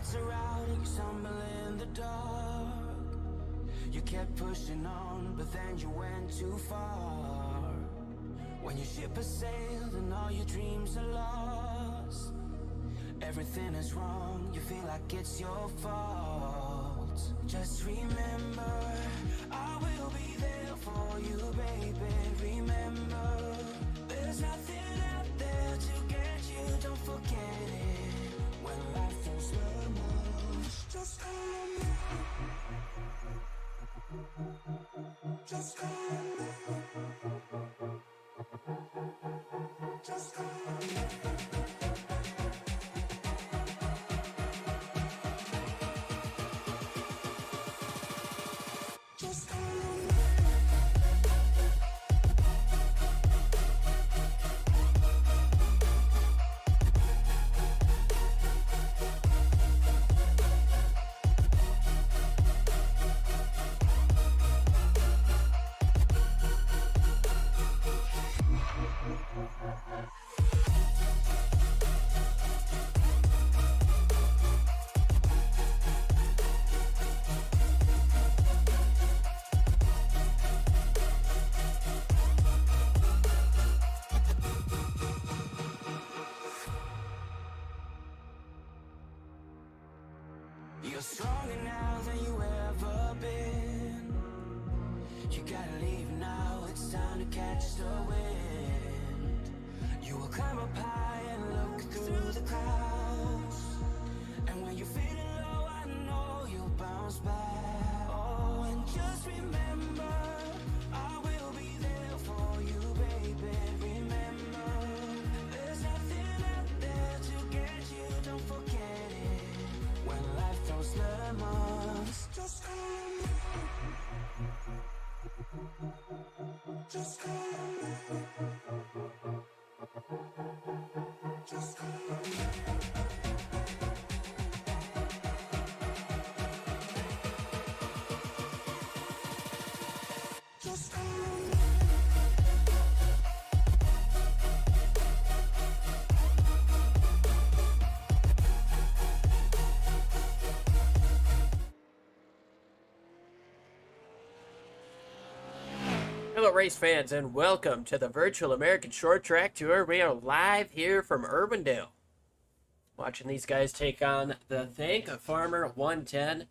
lights are out and you stumble in the dark. You kept pushing on, but then you went too far. When your ship has sailed and all your dreams are lost, everything is wrong, you feel like it's your fault. Just remember, I will be there for you, baby. Remember, there's nothing out there to get you, don't forget it. When life throws lemons, just call on me. Just call on me. Just call on me. Just call on me. You're stronger now than you ever been. You gotta leave now, it's time to catch the wind. You will climb up high and look through the clouds. And when you're feeling low, I know you'll bounce back. Oh, and just remember, I will be there for you, baby. Remember, there's nothing out there to get you, don't forget it. When life throws lemons, just call on me. Just call on me. Just call on me. Just call on me. Hello race fans and welcome to the Virtual American Short Track Tour. We are live here from Irwindale. Watching these guys take on the Thank a Farmer 110.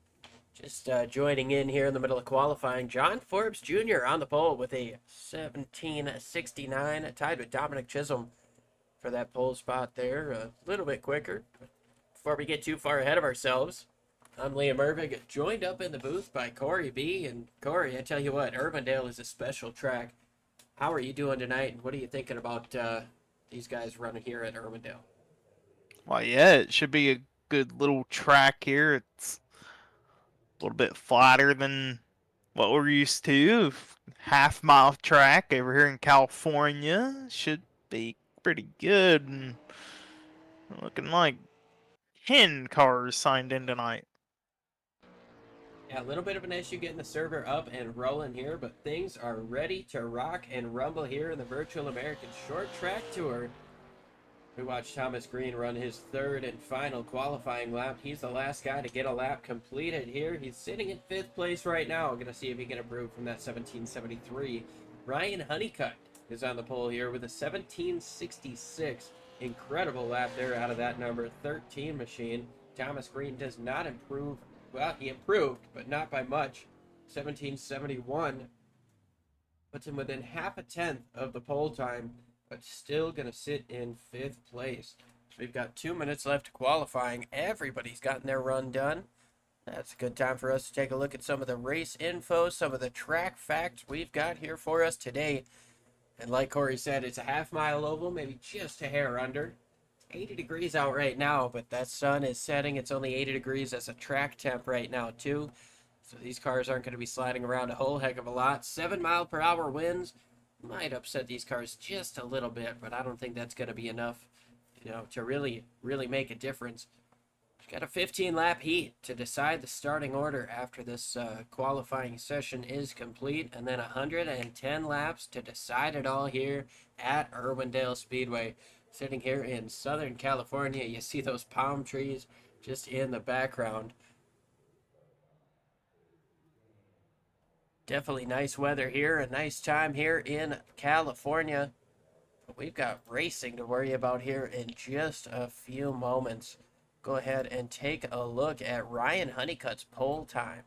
Just joining in here in the middle of qualifying. John Forbes Jr. on the pole with a 17:69, tied with Dominic Chisholm for that pole spot there. A little bit quicker. Before we get too far ahead of ourselves, I'm Liam Irvig, joined up in the booth by Corey B. And Corey, I tell you what, Irwindale is a special track. How are you doing tonight, and what are you thinking about these guys running here at Irwindale? Well, yeah, it should be a good little track here. It's a little bit flatter than what we're used to. Half-mile track over here in California should be pretty good. And looking like 10 cars signed in tonight. Yeah, a little bit of an issue getting the server up and rolling here, but things are ready to rock and rumble here in the Virtual American Short Track Tour. We watched Thomas Green run his third and final qualifying lap. He's the last guy to get a lap completed here. He's sitting in 5th place right now. We're going to see if he can improve from that 17:73. Ryan Honeycutt is on the pole here with a 17:66. Incredible lap there out of that number 13 machine. Thomas Green does not improve. Well, he improved, but not by much. 17:71 puts him within half a tenth of the pole time, but still going to sit in 5th place. So we've got 2 minutes left to qualifying. Everybody's gotten their run done. That's a good time for us to take a look at some of the race info, some of the track facts we've got here for us today. And like Corey said, it's a half-mile oval, maybe just a hair under. 80 degrees out right now, but that sun is setting. It's only 80 degrees as a track temp right now too, so these cars aren't going to be sliding around a whole heck of a lot. 7-mile-per-hour winds might upset these cars just a little bit, but I don't think that's going to be enough, to really make a difference. We've got a 15-lap heat to decide the starting order after this qualifying session is complete, and then 110 laps to decide it all here at Irwindale Speedway. Sitting here in Southern California, you see those palm trees just in the background. Definitely nice weather here, a nice time here in California. But we've got racing to worry about here in just a few moments. Go ahead and take a look at Ryan Honeycutt's pole time.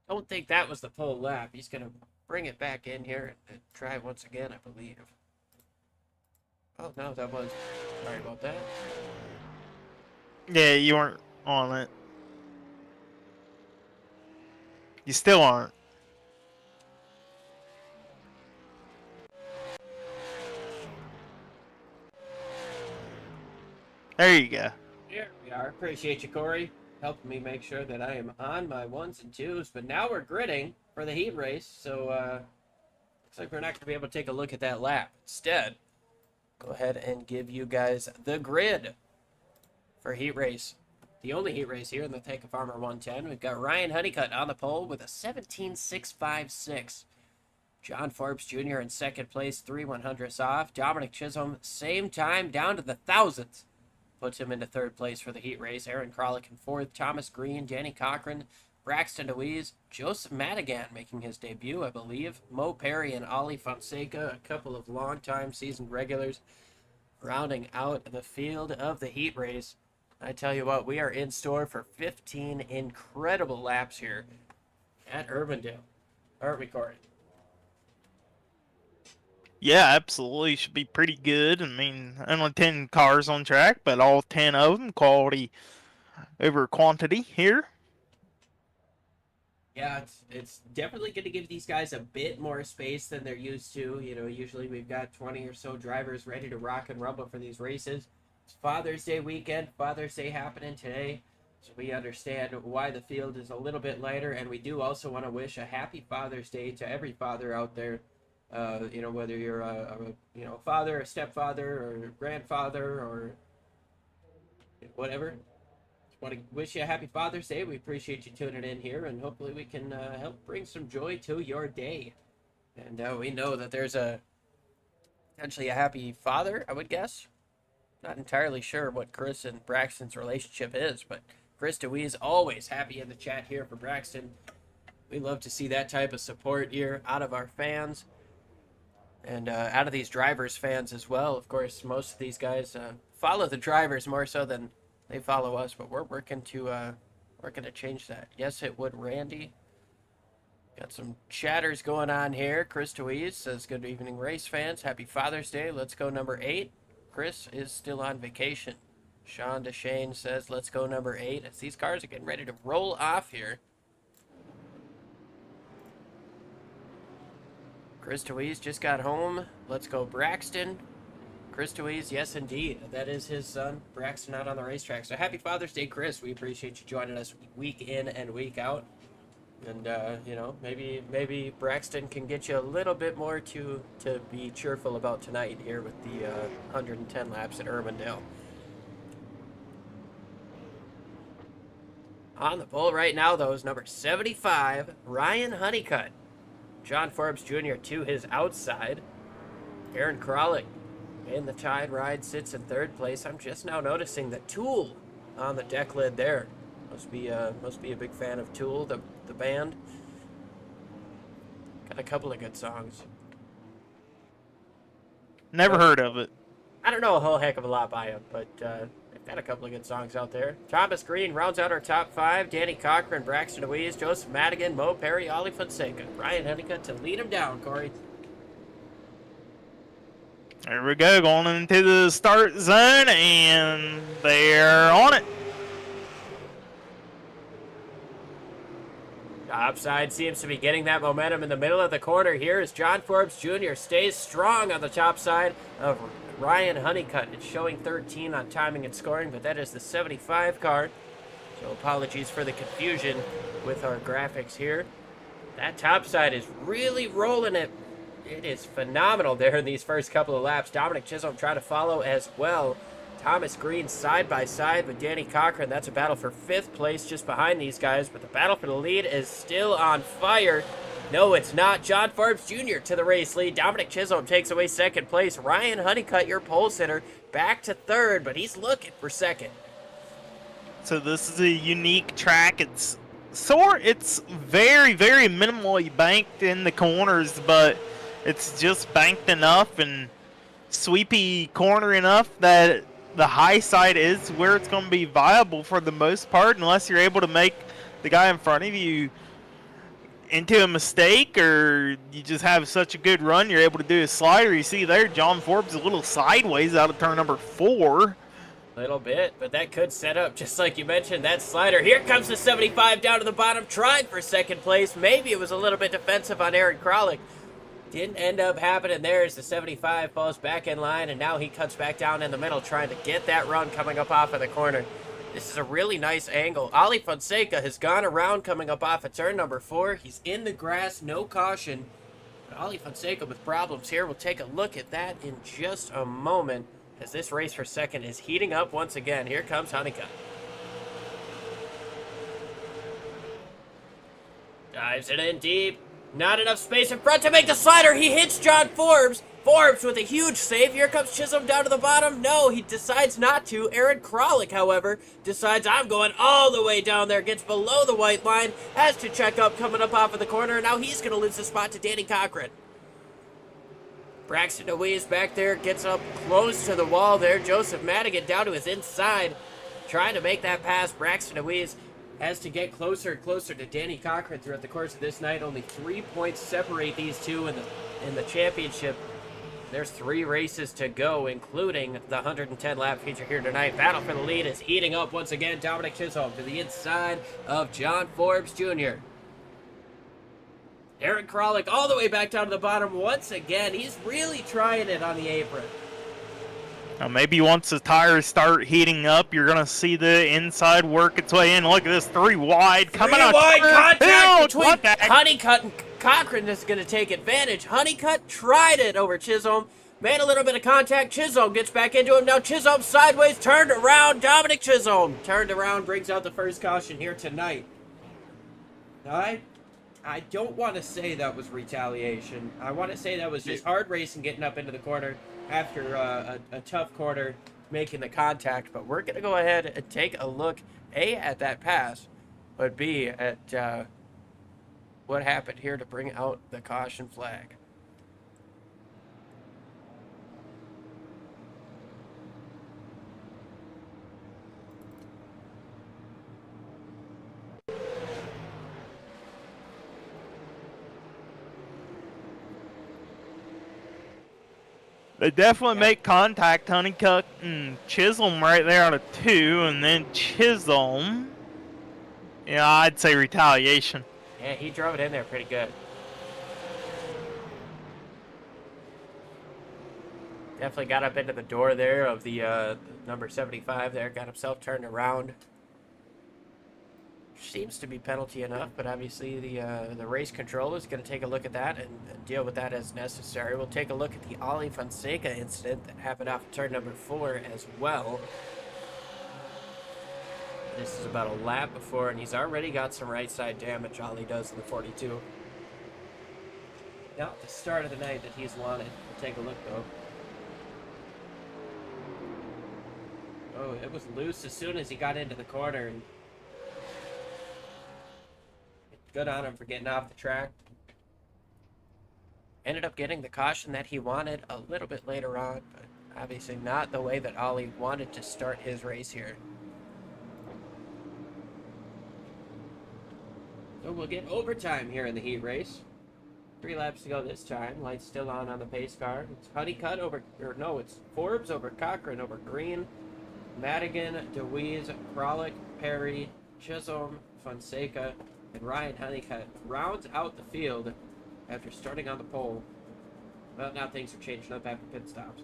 Don't think that was the pole lap. He's going to bring it back in here and try once again, I believe. Oh, no, that was... Sorry about that. Yeah, you weren't on it. You still aren't. There you go. Here we are. Appreciate you, Corey. Helping me make sure that I am on my ones and twos. But now we're gridding for the heat race. So, looks like we're not going to be able to take a look at that lap. Instead, go ahead and give you guys the grid for heat race. The only heat race here in the Tank of Farmer 110. We've got Ryan Honeycutt on the pole with a 17.656. John Forbes Jr. in second place, 3/100ths off. Dominic Chisholm, same time, down to the thousandths. Puts him into third place for the heat race. Aaron Kralik in fourth. Thomas Green, Danny Cochran, Braxton DeWeese, Joseph Madigan making his debut, I believe. Mo Perry and Ollie Fonseca, a couple of longtime seasoned regulars, rounding out the field of the heat race. I tell you what, we are in store for 15 incredible laps here at Irwindale. Aren't we, Corey? Yeah, absolutely. Should be pretty good. I mean, only 10 cars on track, but all 10 of them quality over quantity here. Yeah, it's definitely going to give these guys a bit more space than they're used to. You know, usually we've got 20 or so drivers ready to rock and rumble for these races. It's Father's Day weekend, Father's Day happening today, so we understand why the field is a little bit lighter, and we do also want to wish a happy Father's Day to every father out there. You know, whether you're a father, a stepfather, or grandfather, or whatever. Just want to wish you a happy Father's Day. We appreciate you tuning in here, and hopefully we can help bring some joy to your day. And we know that there's potentially a happy father, I would guess. Not entirely sure what Chris and Braxton's relationship is, but Chris DeWeese always happy in the chat here for Braxton. We love to see that type of support here out of our fans. And out of these drivers' fans as well. Of course, most of these guys follow the drivers more so than they follow us, but we're working to change that. Yes, it would, Randy. Got some chatters going on here. Chris DeWeese says, good evening, race fans. Happy Father's Day. Let's go number 8. Chris is still on vacation. Sean DeShane says, let's go number 8. As these cars are getting ready to roll off here. Chris DeWeese just got home. Let's go Braxton. Chris DeWeese, yes indeed. That is his son, Braxton, out on the racetrack. So happy Father's Day, Chris. We appreciate you joining us week in and week out. And, you know, maybe Braxton can get you a little bit more to be cheerful about tonight here with the 110 laps at Irwindale. On the pole right now, though, is number 75, Ryan Honeycutt. John Forbes Jr. to his outside. Aaron Kralik in the tide ride sits in third place. I'm just now noticing that Tool on the deck lid there. Must be a big fan of Tool, the band. Got a couple of good songs. Never heard of it. I don't know a whole heck of a lot by him, but they've got a couple of good songs out there. Thomas Green rounds out our top 5. Danny Cochran, Braxton DeWeese, Joseph Madigan, Mo Perry, Ollie Fonseca. Ryan Honeycutt to lead him down, Corey. There we go, going into the start zone, and they're on it. Topside seems to be getting that momentum in the middle of the corner here as John Forbes Jr. stays strong on the top side of Ryan Honeycutt. It's showing 13 on timing and scoring, but that is the 75 car. So apologies for the confusion with our graphics here. That top side is really rolling it. It is phenomenal there in these first couple of laps. Dominic Chisholm trying to follow as well. Thomas Green side by side with Danny Cochran. That's a battle for 5th place just behind these guys. But the battle for the lead is still on fire. No, it's not. John Forbes Jr. to the race lead. Dominic Chisholm takes away 2nd place. Ryan Honeycutt, your pole sitter, back to 3rd, but he's looking for 2nd. So this is a unique track. It's very, very minimally banked in the corners, but it's just banked enough and sweepy corner enough that the high side is where it's going to be viable for the most part, unless you're able to make the guy in front of you into a mistake, or you just have such a good run you're able to do a slider. You see there, John Forbes a little sideways out of turn number 4. Little bit, but that could set up, just like you mentioned, that slider. Here comes the 75 down to the bottom, tried for 2nd place. Maybe it was a little bit defensive on Aaron Kralik. Didn't end up happening there as the 75 falls back in line, and now he cuts back down in the middle, trying to get that run coming up off of the corner. This is a really nice angle. Ali Fonseca has gone around coming up off of turn number 4. He's in the grass, no caution. But Ali Fonseca with problems here. We'll take a look at that in just a moment, as this race for 2nd is heating up once again. Here comes Honeycutt. Dives it in deep. Not enough space in front to make the slider. He hits John Forbes. Forbes with a huge save. Here comes Chisholm down to the bottom. No, he decides not to. Aaron Kralik, however, decides I'm going all the way down there. Gets below the white line. Has to check up coming up off of the corner. Now he's going to lose the spot to Danny Cochran. Braxton Deweese back there, gets up close to the wall there. Joseph Madigan down to his inside, trying to make that pass. Braxton Deweese has to get closer and closer to Danny Cochran throughout the course of this night. Only 3 points separate these two in the championship. There's 3 races to go, including the 110 lap feature here tonight. Battle for the lead is heating up once again. Dominic Chisholm to the inside of John Forbes Jr. Aaron Kralik all the way back down to the bottom once again. He's really trying it on the apron. Now maybe once the tires start heating up, you're going to see the inside work its way in. Look at this, 3 wide. Coming out. 3 wide contact between contact. Honeycutt and Cochran is going to take advantage. Honeycutt tried it over Chisholm. Made a little bit of contact. Chisholm gets back into him. Now Chisholm sideways, turned around. Dominic Chisholm turned around, brings out the first caution here tonight. I don't want to say that was retaliation. I want to say that was just hard racing, getting up into the corner after a tough corner, making the contact. But we're going to go ahead and take a look, A, at that pass, but B, at what happened here to bring out the caution flag. They definitely make contact. Honeycutt and Chisholm right there out of 2, and then Chisholm. Yeah, I'd say retaliation. Yeah, he drove it in there pretty good. Definitely got up into the door there of the number 75 there. Got himself turned around. Seems to be penalty enough, but obviously the race controller is going to take a look at that and deal with that as necessary. We'll take a look at the Ali Fonseca incident that happened off of turn number 4 as well. This is about a lap before, and he's already got some right side damage. Ali does in the 42. Not the start of the night that he's wanted. We'll take a look though. Oh, it was loose as soon as he got into the corner, and good on him for getting off the track. Ended up getting the caution that he wanted a little bit later on, but obviously not the way that Ali wanted to start his race here. So we'll get overtime here in the heat race. 3 laps to go this time. Lights still on the pace car. It's Honeycutt over, or no, it's Forbes over Cochran over Green, Madigan, DeWeese, Kralik, Perry, Chisholm, Fonseca, and Ryan Honeycutt rounds out the field after starting on the pole. Well, now things are changing up after pit stops.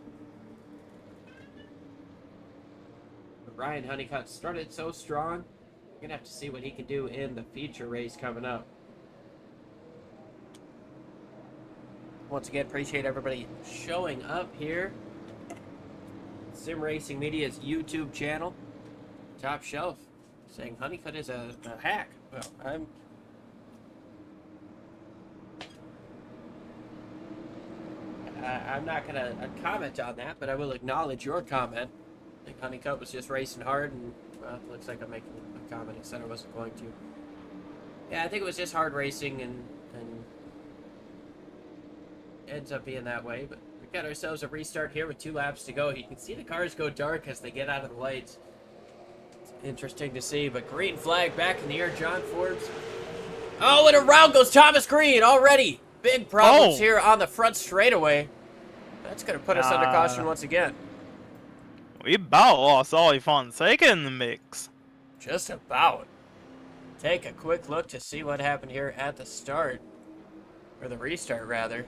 But Ryan Honeycutt started so strong. We're gonna have to see what he can do in the feature race coming up. Once again, appreciate everybody showing up here. Sim Racing Media's YouTube channel. Top Shelf saying Honeycutt is a hack. Well, I'm not going to comment on that, but I will acknowledge your comment. I think Honeycutt was just racing hard, and well, it looks like I'm making a comment. He said I wasn't going to. Yeah, I think it was just hard racing, and ends up being that way. But we got ourselves a restart here with 2 laps to go. You can see the cars go dark as they get out of the lights. It's interesting to see, but green flag back in the air. John Forbes. Oh, and around goes Thomas Green already. Big problems here on the front straightaway. That's going to put us under caution once again. We about lost Ollie Fonseca in the mix. Just about. Take a quick look to see what happened here at the start. Or the restart, rather.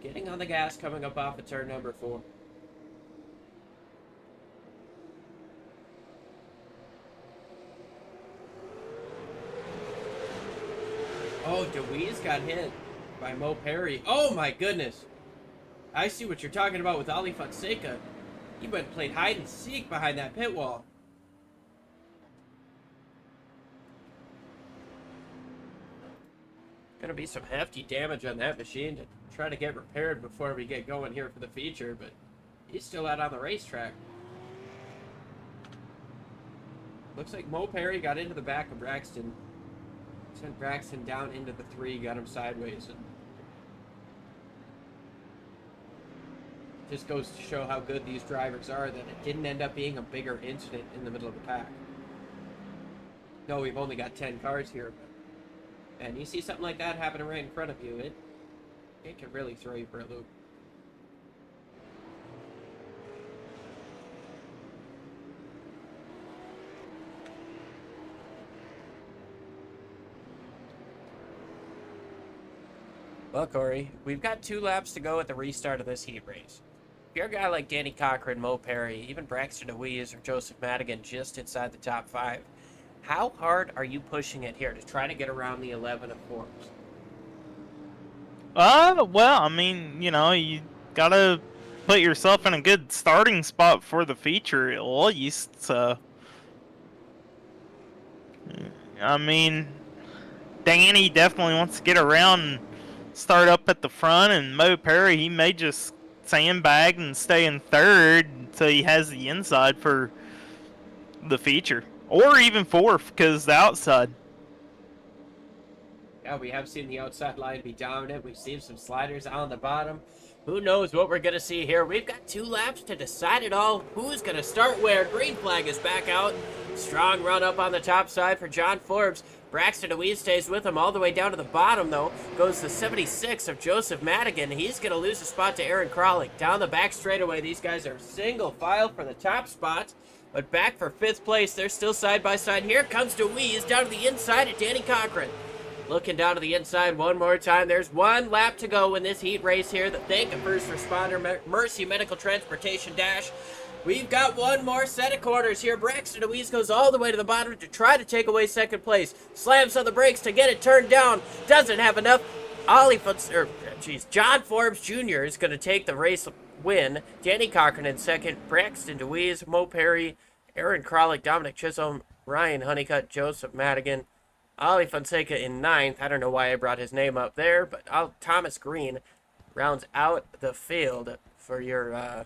Getting on the gas coming up off of turn number 4. Oh, DeWeese got hit by Mo Perry. Oh my goodness. I see what you're talking about with Ali Fonseca. He went and played hide and seek behind that pit wall. Gonna be some hefty damage on that machine to try to get repaired before we get going here for the feature, but he's still out on the racetrack. Looks like Mo Perry got into the back of Braxton. Sent Braxton down into the 3, got him sideways. And just goes to show how good these drivers are that it didn't end up being a bigger incident in the middle of the pack. No, we've only got 10 cars here, and you see something like that happening right in front of you, it can really throw you for a loop. Well, Corey, we've got 2 laps to go at the restart of this heat race. If you're a guy like Danny Cochran, Mo Perry, even Braxton DeWeese or Joseph Madigan just inside the top 5, how hard are you pushing it here to try to get around the 11 of Forbes? Well, I mean, you know, you gotta put yourself in a good starting spot for the feature at least, so. I mean, Danny definitely wants to get around and start up at the front, and Mo Perry, he may just sandbag and stay in 3rd until he has the inside for the feature. Or even 4th, because the outside. Yeah, we have seen the outside line be dominant. We've seen some sliders on the bottom. Who knows what we're going to see here. We've got 2 laps to decide it all. Who's going to start where? Green flag is back out. Strong run up on the top side for John Forbes. Braxton DeWeese stays with him all the way down to the bottom, though. Goes the 76 of Joseph Madigan. He's going to lose a spot to Aaron Kralik. Down the back straightaway, these guys are single file for the top spot. But back for 5th place, they're still side by side. Here comes DeWeese down to the inside at Danny Cochran. Looking down to the inside one more time. There's 1 lap to go in this heat race here. The thank a first responder, Mercy Medical Transportation Dash. We've got 1 more set of corners here. Braxton DeWeese goes all the way to the bottom to try to take away 2nd place. Slams on the brakes to get it turned down. Doesn't have enough. John Forbes Jr. is going to take the race win. Danny Cochran in 2nd. Braxton DeWeese, Mo Perry, Aaron Kralik, Dominic Chisholm, Ryan Honeycutt, Joseph Madigan, Ali Fonseca in 9th. I don't know why I brought his name up there, but Thomas Green rounds out the field for your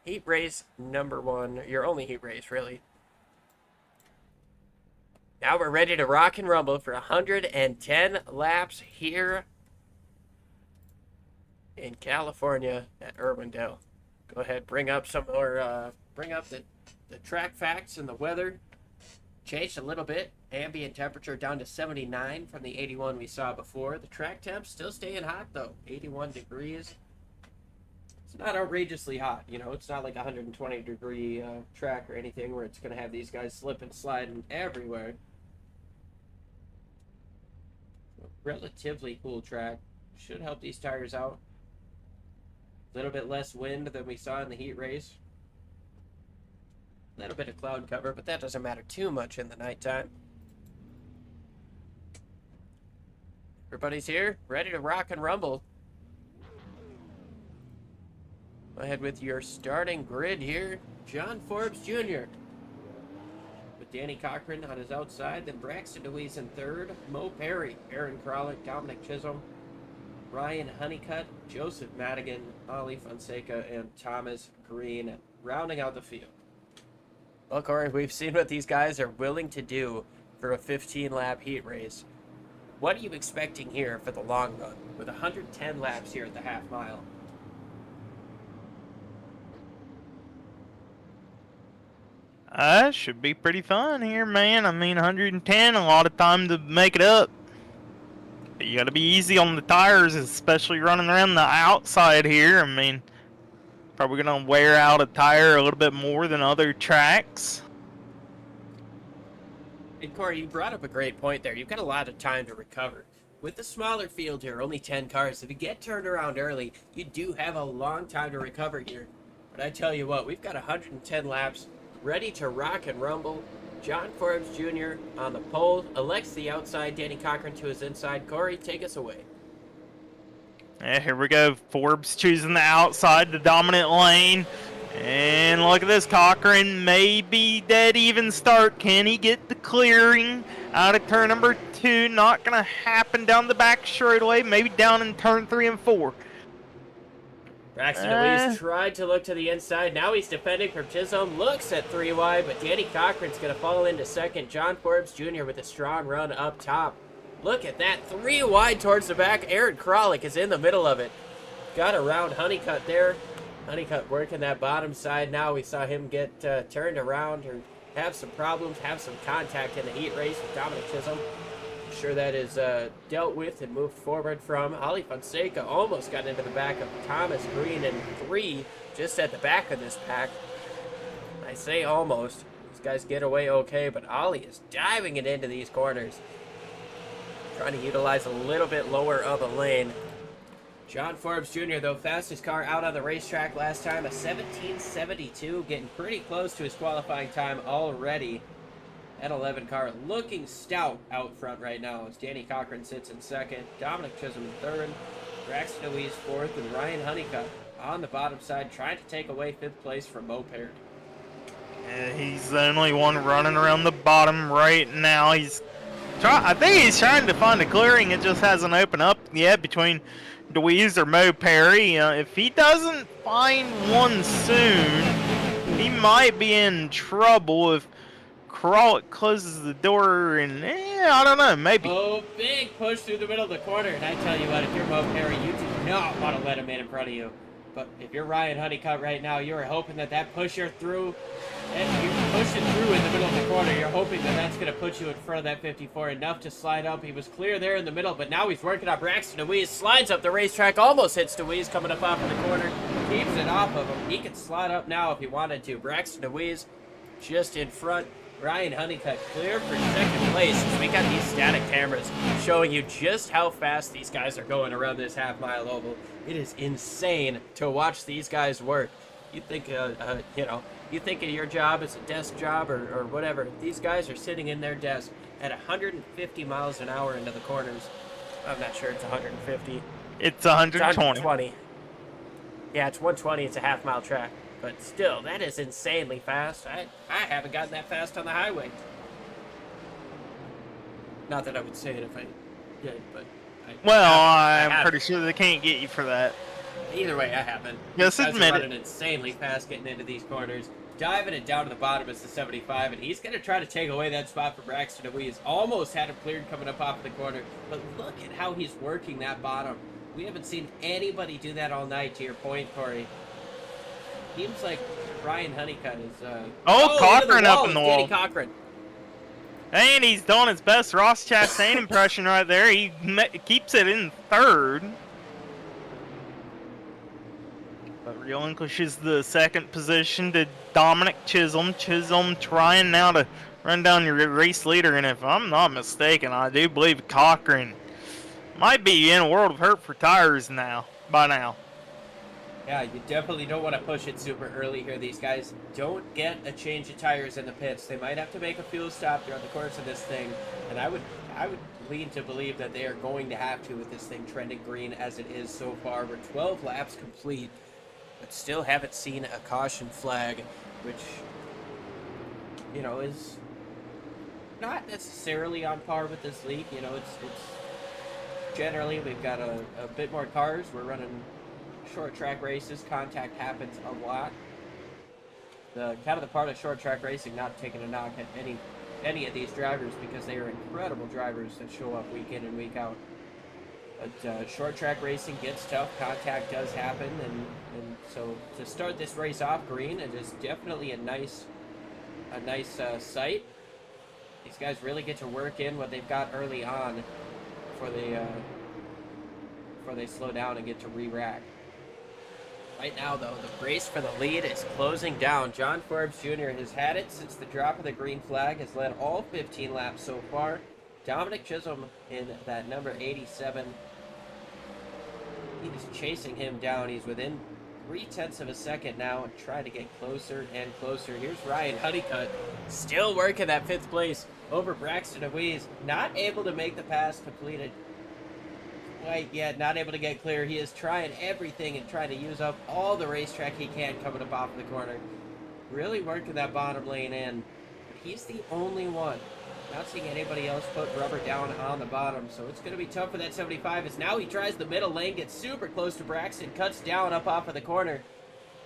heat race number 1. Your only heat race, really. Now we're ready to rock and rumble for 110 laps here in California at Irwindale. Go ahead, bring up some more, bring up the track facts and the weather. Changed a little bit. Ambient temperature down to 79 from the 81 we saw before. The track temp still staying hot though, 81 degrees. It's not outrageously hot, you know. It's not like a 120 degree track or anything where it's going to have these guys slipping, sliding everywhere. Relatively cool track. Should help these tires out. A little bit less wind than we saw in the heat race. little bit of cloud cover, but that doesn't matter too much in the nighttime. Everybody's here, ready to rock and rumble. Go ahead with your starting grid here. John Forbes Jr. with Danny Cochran on his outside, then Braxton DeWeese in third, Mo Perry, Aaron Kralik, Dominic Chisholm, Ryan Honeycutt, Joseph Madigan, Ali Fonseca, and Thomas Green rounding out the field. Well, Corey, we've seen what these guys are willing to do for a 15-lap heat race. What are you expecting here for the long run with 110 laps here at the half mile? Should be pretty fun here, man. I mean, 110, a lot of time to make it up. But you gotta be easy on the tires, especially running around the outside here. I mean, probably gonna wear out a tire a little bit more than other tracks. And Corey, you brought up a great point there. You've got a lot of time to recover. With the smaller field here, only 10 cars, if you get turned around early, you do have a long time to recover here. But I tell you what, we've got 110 laps ready to rock and rumble. John Forbes Jr. on the pole, Alex the outside, Danny Cochran to his inside. Corey, take us away. Yeah, here we go. Forbes choosing the outside, the dominant lane. And look at this, Cochran may be dead even start. Can he get the clearing out of turn number 2? Not going to happen down the back straightaway. Maybe down in turn 3 and 4. Braxton DeWeese tried to look to the inside. Now he's defending from Chisholm. Looks at 3 wide, but Danny Cochran's going to fall into second. John Forbes Jr. with a strong run up top. Look at that. 3 wide towards the back. Aaron Kralik is in the middle of it. Got around Honeycutt there. Honeycutt working that bottom side now. We saw him get turned around or have some problems, have some contact in the heat race with Dominic Chisholm. I'm sure that is dealt with and moved forward from. Ali Fonseca almost got into the back of Thomas Green in 3, just at the back of this pack. I say almost. These guys get away okay, but Ali is diving it into these corners. Trying to utilize a little bit lower of a lane. John Forbes Jr., though, fastest car out on the racetrack last time, a 17:72, getting pretty close to his qualifying time already. That 11 car looking stout out front right now as Danny Cochran sits in second, Dominic Chisholm in third, Braxton DeWeese fourth, and Ryan Honeycutt on the bottom side trying to take away 5th place from Mo Perry. Yeah, he's the only one running around the bottom right now. I think he's trying to find a clearing. It just hasn't opened up yet between DeWeese or Mo Perry. If he doesn't find one soon, he might be in trouble if Kralik closes the door and, I don't know, maybe. Oh, big push through the middle of the corner. And I tell you what, if you're Mo Perry, you do not want to let him in front of you. But if you're Ryan Honeycutt right now, you're hoping that pusher through, and you push it through in the middle of the corner. You're hoping that's going to put you in front of that 54 enough to slide up. He was clear there in the middle, but now he's working on Braxton DeWeese. Slides up the racetrack, almost hits DeWeese coming up off of the corner. Keeps it off of him. He can slide up now if he wanted to. Braxton DeWeese just in front. Ryan Honeycutt clear for second place. We got these static cameras showing you just how fast these guys are going around this half-mile oval. It is insane to watch these guys work. You think, you think of your job as a desk job or whatever. These guys are sitting in their desk at 150 miles an hour into the corners. I'm not sure it's 150. It's 120. It's 120. Yeah, it's 120. It's a half-mile track. But still, that is insanely fast. I haven't gotten that fast on the highway. Not that I would say it if I did, but... I'm pretty sure they can't get you for that. Either way, I haven't. Yes, These guys admit are it. running insanely fast getting into these corners. Diving it down to the bottom is the 75, and he's going to try to take away that spot for Braxton DeWeese. Almost had him cleared coming up off of the corner, but look at how he's working that bottom. We haven't seen anybody do that all night, to your point, Corey. Seems like Ryan Honeycutt is... Cochran up in the wall. Danny Cochran. And he's doing his best Ross Chastain impression right there. He keeps it in third. But relinquishes the second position to Dominic Chisholm. Chisholm trying now to run down your race leader. And if I'm not mistaken, I do believe Cochran might be in a world of hurt for tires by now. Yeah, you definitely don't want to push it super early here. These guys don't get a change of tires in the pits. They might have to make a fuel stop throughout the course of this thing, and I would lean to believe that they are going to have to with this thing trending green as it is so far. We're 12 laps complete, but still haven't seen a caution flag, which, you know, is not necessarily on par with this league. You know, it's generally we've got a bit more cars. We're running short track races. Contact happens a lot. The kind of the part of short track racing, not taking a knock at any of these drivers, because they are incredible drivers that show up week in and week out. But short track racing gets tough. Contact does happen, and so to start this race off green, it is definitely a nice sight. These guys really get to work in what they've got early on before they slow down and get to re-rack. Right now, though, the race for the lead is closing down. John Forbes Jr. has had it since the drop of the green flag, has led all 15 laps so far. Dominic Chisholm in that number 87. He is chasing him down. He's within 0.3 of a second now, and trying to get closer and closer. Here's Ryan Honeycutt, still working that 5th place over Braxton Awees. Not able to make the pass completed quite yet, not able to get clear. He is trying everything and trying to use up all the racetrack he can coming up off the corner. Really working that bottom lane in. But he's the only one. Not seeing anybody else put rubber down on the bottom, so it's going to be tough for that 75 as now he tries the middle lane, gets super close to Braxton, cuts down up off of the corner,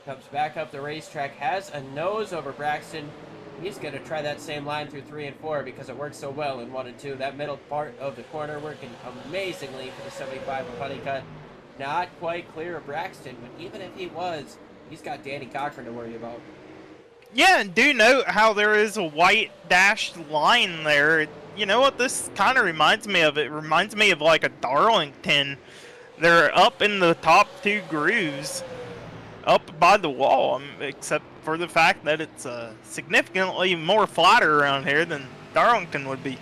comes back up the racetrack, has a nose over Braxton. He's going to try that same line through 3 and 4 because it works so well in 1 and 2. That middle part of the corner working amazingly for the 75 of Honeycutt. Not quite clear of Braxton, but even if he was, he's got Danny Cochran to worry about. Yeah, and do note how there is a white dashed line there. You know what this kind of reminds me of? It reminds me of like a Darlington. They're up in the top 2 grooves, up by the wall, except for the fact that it's significantly more flatter around here than Darlington would be.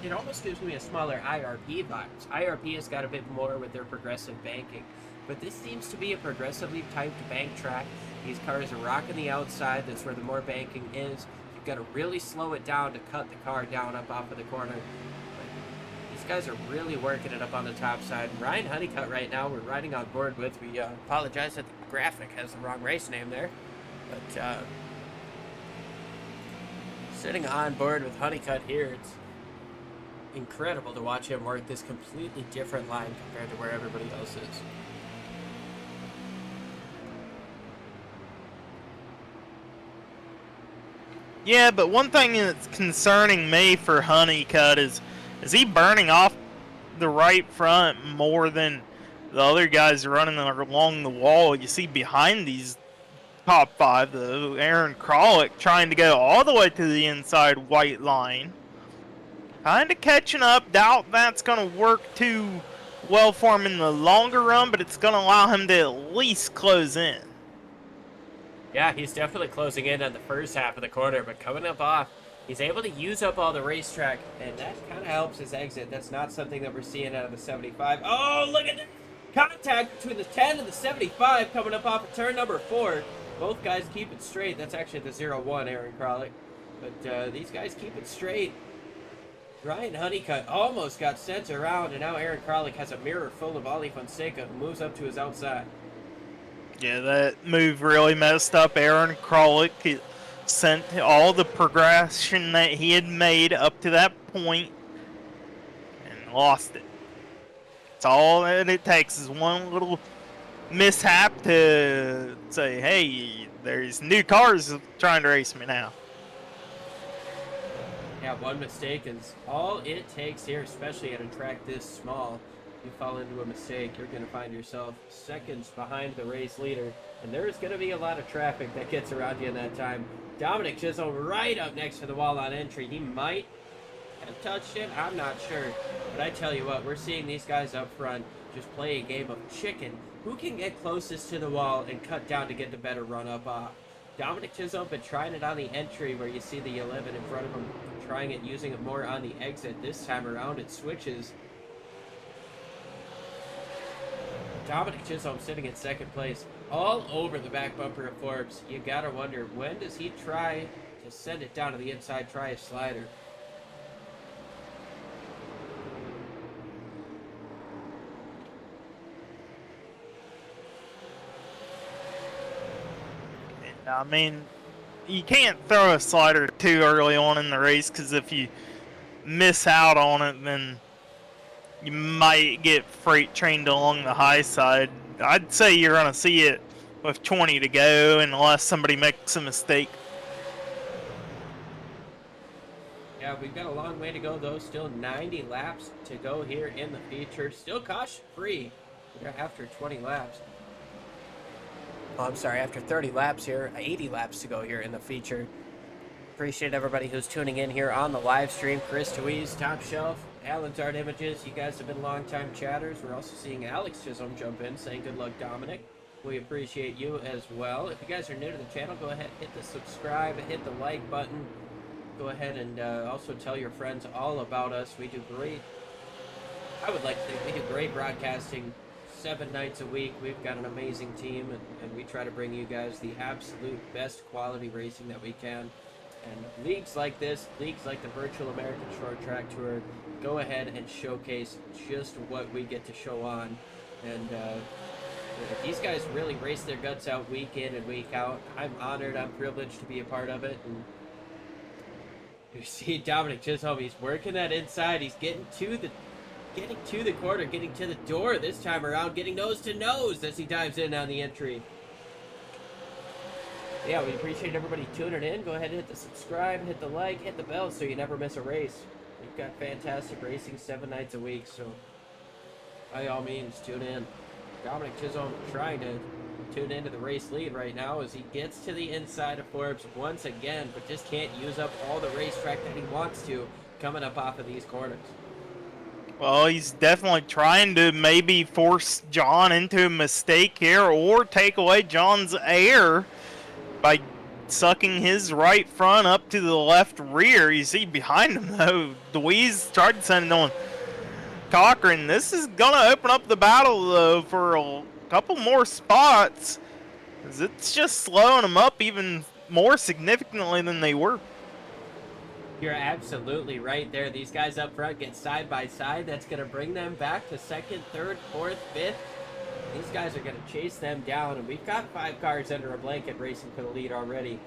It almost gives me a smaller IRP vibes. IRP has got a bit more with their progressive banking, but this seems to be a progressively typed bank track. These cars are rocking the outside. That's where the more banking is. You've got to really slow it down to cut the car down up off of the corner. But these guys are really working it up on the top side. Ryan Honeycutt right now we're riding on board with. We apologize that the graphic has the wrong race name there. But sitting on board with Honeycutt here, it's incredible to watch him work this completely different line compared to where everybody else is. Yeah, but one thing that's concerning me for Honeycutt is he burning off the right front more than the other guys running along the wall. You see behind these top 5, though, Aaron Krolick trying to go all the way to the inside white line. Kind of catching up. Doubt that's going to work too well for him in the longer run, but it's going to allow him to at least close in. Yeah, he's definitely closing in on the first half of the corner, but coming up off, he's able to use up all the racetrack, and that kind of helps his exit. That's not something that we're seeing out of the 75. Oh, look at the contact between the 10 and the 75 coming up off of turn number 4. Both guys keep it straight. That's actually the 0-1, Aaron Krolick. But these guys keep it straight. Ryan Honeycutt almost got sent around, and now Aaron Krolick has a mirror full of Ali Fonseca, who moves up to his outside. Yeah, that move really messed up Aaron Krolick. He sent all the progression that he had made up to that point and lost it. It's all that it takes is one little mishap to say, hey, there's new cars trying to race me now. Yeah, one mistake is all it takes here, especially at a track this small. You fall into a mistake, you're going to find yourself seconds behind the race leader, and there's going to be a lot of traffic that gets around you in that time. Dominic Chisholm right up next to the wall on entry. He might have touched it, I'm not sure. But I tell you what, we're seeing these guys up front just play a game of chicken. Who can get closest to the wall and cut down to get the better run up off? Dominic Chisholm been trying it on the entry where you see the 11 in front of him, trying it, using it more on the exit. This time around it switches. Dominic Chisholm sitting in second place, all over the back bumper of Forbes. You gotta wonder, when does he try to send it down to the inside, try a slider? I mean, you can't throw a slider too early on in the race, because if you miss out on it, then you might get freight trained along the high side. I'd say you're going to see it with 20 to go unless somebody makes a mistake. Yeah, we've got a long way to go, though. Still 90 laps to go here in the feature. Still caution-free after 20 laps. Oh, I'm sorry, after 30 laps here, 80 laps to go here in the feature. Appreciate everybody who's tuning in here on the live stream. Chris Deweese, Top Shelf, Alan's Art Images. You guys have been longtime chatters. We're also seeing Alex Chisholm jump in, saying good luck, Dominic. We appreciate you as well. If you guys are new to the channel, go ahead, hit the subscribe, hit the like button. Go ahead and also tell your friends all about us. We do great, I would like to think we do great broadcasting 7 nights a week. We've got an amazing team, and we try to bring you guys the absolute best quality racing that we can. And leagues like this, leagues like the Virtual American Short Track Tour, go ahead and showcase just what we get to show on. And these guys really race their guts out week in and week out. I'm honored, I'm privileged to be a part of it. And you see Dominic Chisholm, he's working that inside, he's getting to the corner, getting to the door this time around, getting nose to nose as he dives in on the entry. Yeah, we appreciate everybody tuning in. Go ahead and hit the subscribe, hit the like, hit the bell so you never miss a race. We've got fantastic racing 7 nights a week, so by all means, tune in. Dominic Chisholm trying to tune into the race lead right now as he gets to the inside of Forbes once again, but just can't use up all the racetrack that he wants to coming up off of these corners. Well, he's definitely trying to maybe force John into a mistake here, or take away John's air by sucking his right front up to the left rear. You see behind him, though, Deweese tried to send it on Cochran. This is going to open up the battle, though, for a couple more spots, as it's just slowing them up even more significantly than they were. You're absolutely right there. These guys up front get side by side. That's going to bring them back to second, third, fourth, fifth. These guys are going to chase them down, and we've got 5 cars under a blanket racing for the lead already.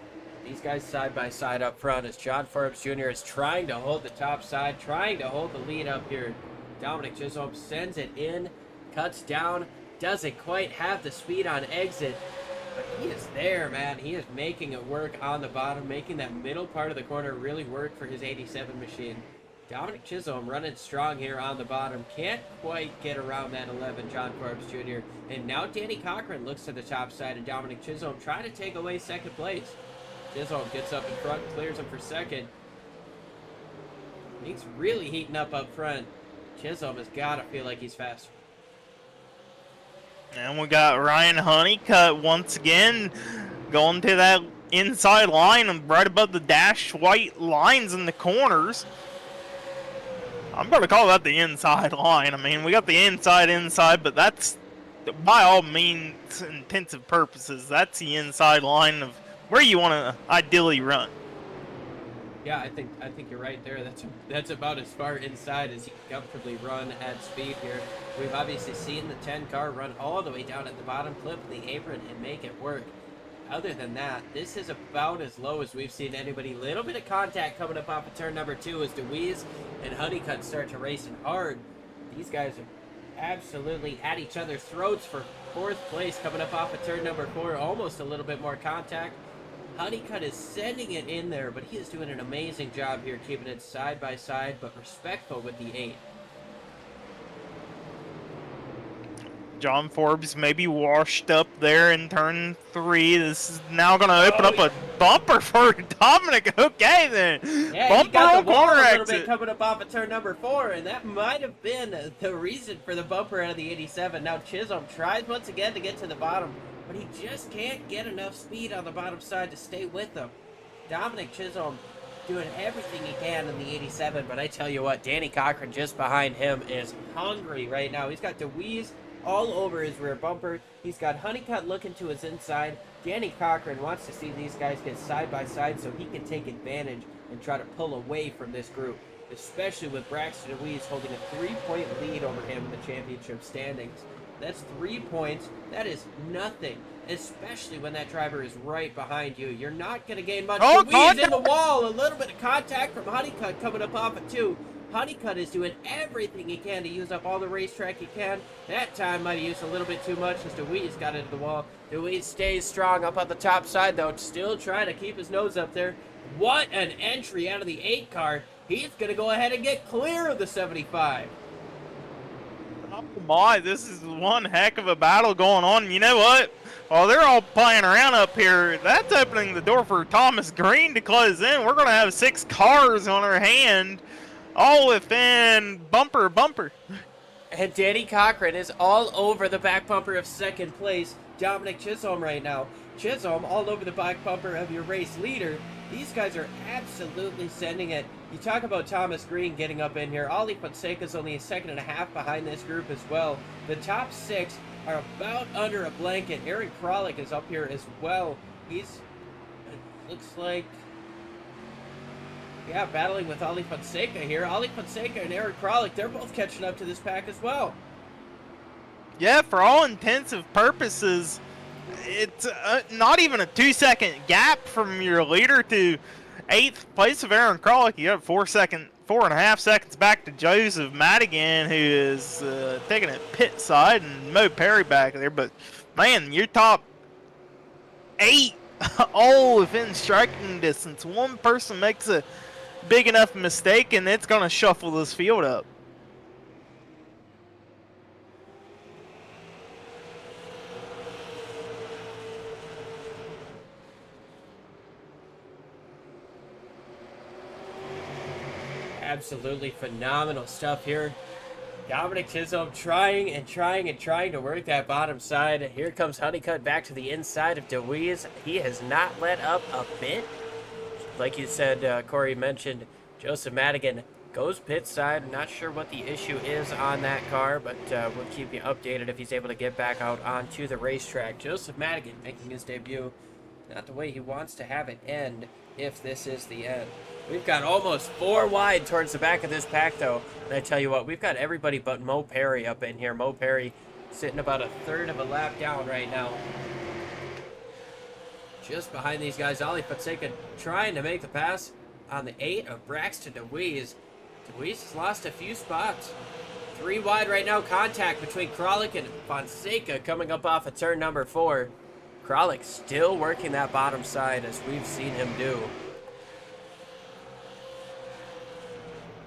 These guys side by side up front as John Forbes Jr. is trying to hold the top side, trying to hold the lead up here. Dominic Chisholm sends it in, cuts down, doesn't quite have the speed on exit, but he is there, man. He is making it work on the bottom, making that middle part of the corner really work for his 87 machine. Dominic Chisholm running strong here on the bottom. Can't quite get around that 11, John Forbes Jr. And now Danny Cochran looks to the top side of Dominic Chisholm, trying to take away second place. Chisholm gets up in front, clears him for second. He's really heating up front. Chisholm has got to feel like he's faster. And we got Ryan Honeycutt once again going to that inside line and right above the dashed white lines in the corners. I'm going to call that the inside line. I mean, we got the inside, but that's, by all means, intensive purposes, that's the inside line of where you want to ideally run. Yeah, I think you're right there. That's about as far inside as you can comfortably run at speed here. We've obviously seen the 10 car run all the way down at the bottom, clip the apron, and make it work. Other than that, this is about as low as we've seen anybody. Little bit of contact coming up off of turn number 2 as Deweese and Honeycutt start to racing hard. These guys are absolutely at each other's throats for 4th place coming up off of turn number 4. Almost a little bit more contact. Honeycutt is sending it in there, but he is doing an amazing job here, keeping it side by side, but respectful with the 8. John Forbes maybe washed up there in turn 3. This is now going to open up a bumper for Dominic. Okay, then. Yeah, bumper he got the wall corner a little exit. bit coming up off of turn number 4, and that might have been the reason for the bumper out of the 87. Now Chisholm tries once again to get to the bottom, but he just can't get enough speed on the bottom side to stay with them. Dominic Chisholm doing everything he can in the 87, but I tell you what, Danny Cochran just behind him is hungry right now. He's got Deweese all over his rear bumper. He's got Honeycutt looking to his inside. Danny Cochran wants to see these guys get side by side so he can take advantage and try to pull away from this group, especially with Braxton Deweese holding a 3-point lead over him in the championship standings. That's 3 points. That is nothing, especially when that driver is right behind you. You're not going to gain much. Oh, Deweese in the wall. A little bit of contact from Honeycutt coming up off it, too. Honeycutt is doing everything he can to use up all the racetrack he can. That time might have used a little bit too much as Deweese got into the wall. Deweese stays strong up on the top side, though, still trying to keep his nose up there. What an entry out of the 8 car. He's going to go ahead and get clear of the 75. Oh my, this is one heck of a battle going on. You know what? While they're all playing around up here, that's opening the door for Thomas Green to close in. We're going to have 6 cars on our hand, all within bumper. And Danny Cochran is all over the back bumper of second place. Dominic Chisholm right now. Chisholm all over the back bumper of your race leader. These guys are absolutely sending it. You talk about Thomas Green getting up in here. Ollie Fonseca's only a second and a half behind this group as well. The top 6 are about under a blanket. Aaron Kralik is up here as well. He's, it looks like, yeah, battling with Ollie Fonseca here. Ollie Fonseca and Aaron Kralik, they're both catching up to this pack as well. Yeah, for all intensive purposes, it's not even a 2-second gap from your leader to 8th place of Aaron Kralik. You have 4.5 seconds back to Joseph Madigan, who is taking it pit side, and Mo Perry back there. But man, your top 8 all within striking distance. One person makes a big enough mistake, and it's going to shuffle this field up. Absolutely phenomenal stuff here. Dominic Chisholm trying to work that bottom side. Here comes Honeycutt back to the inside of Deweese. He has not let up a bit. Like you said, Corey mentioned, Joseph Madigan goes pit side. Not sure what the issue is on that car, but we'll keep you updated if he's able to get back out onto the racetrack. Joseph Madigan making his debut. Not the way he wants to have it end, if this is the end. We've got almost 4 wide towards the back of this pack, though. And I tell you what, we've got everybody but Mo Perry up in here. Mo Perry sitting about a third of a lap down right now. Just behind these guys, Ollie Fonseca trying to make the pass on the 8 of Braxton Deweese. Deweese has lost a few spots. 3 wide right now. Contact between Kralik and Fonseca coming up off of turn number 4. Kralik still working that bottom side as we've seen him do.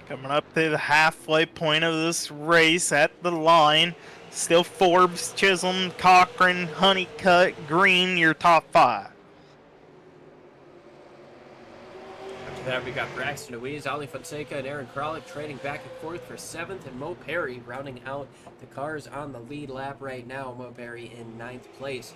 Coming up to the halfway point of this race at the line. Still Forbes, Chisholm, Cochran, Honeycutt, Green, your top 5. After that, we got Braxton Deweese, Ollie Fonseca, and Aaron Kralik trading back and forth for 7th, and Mo Perry rounding out the cars on the lead lap right now. Mo Perry in 9th place.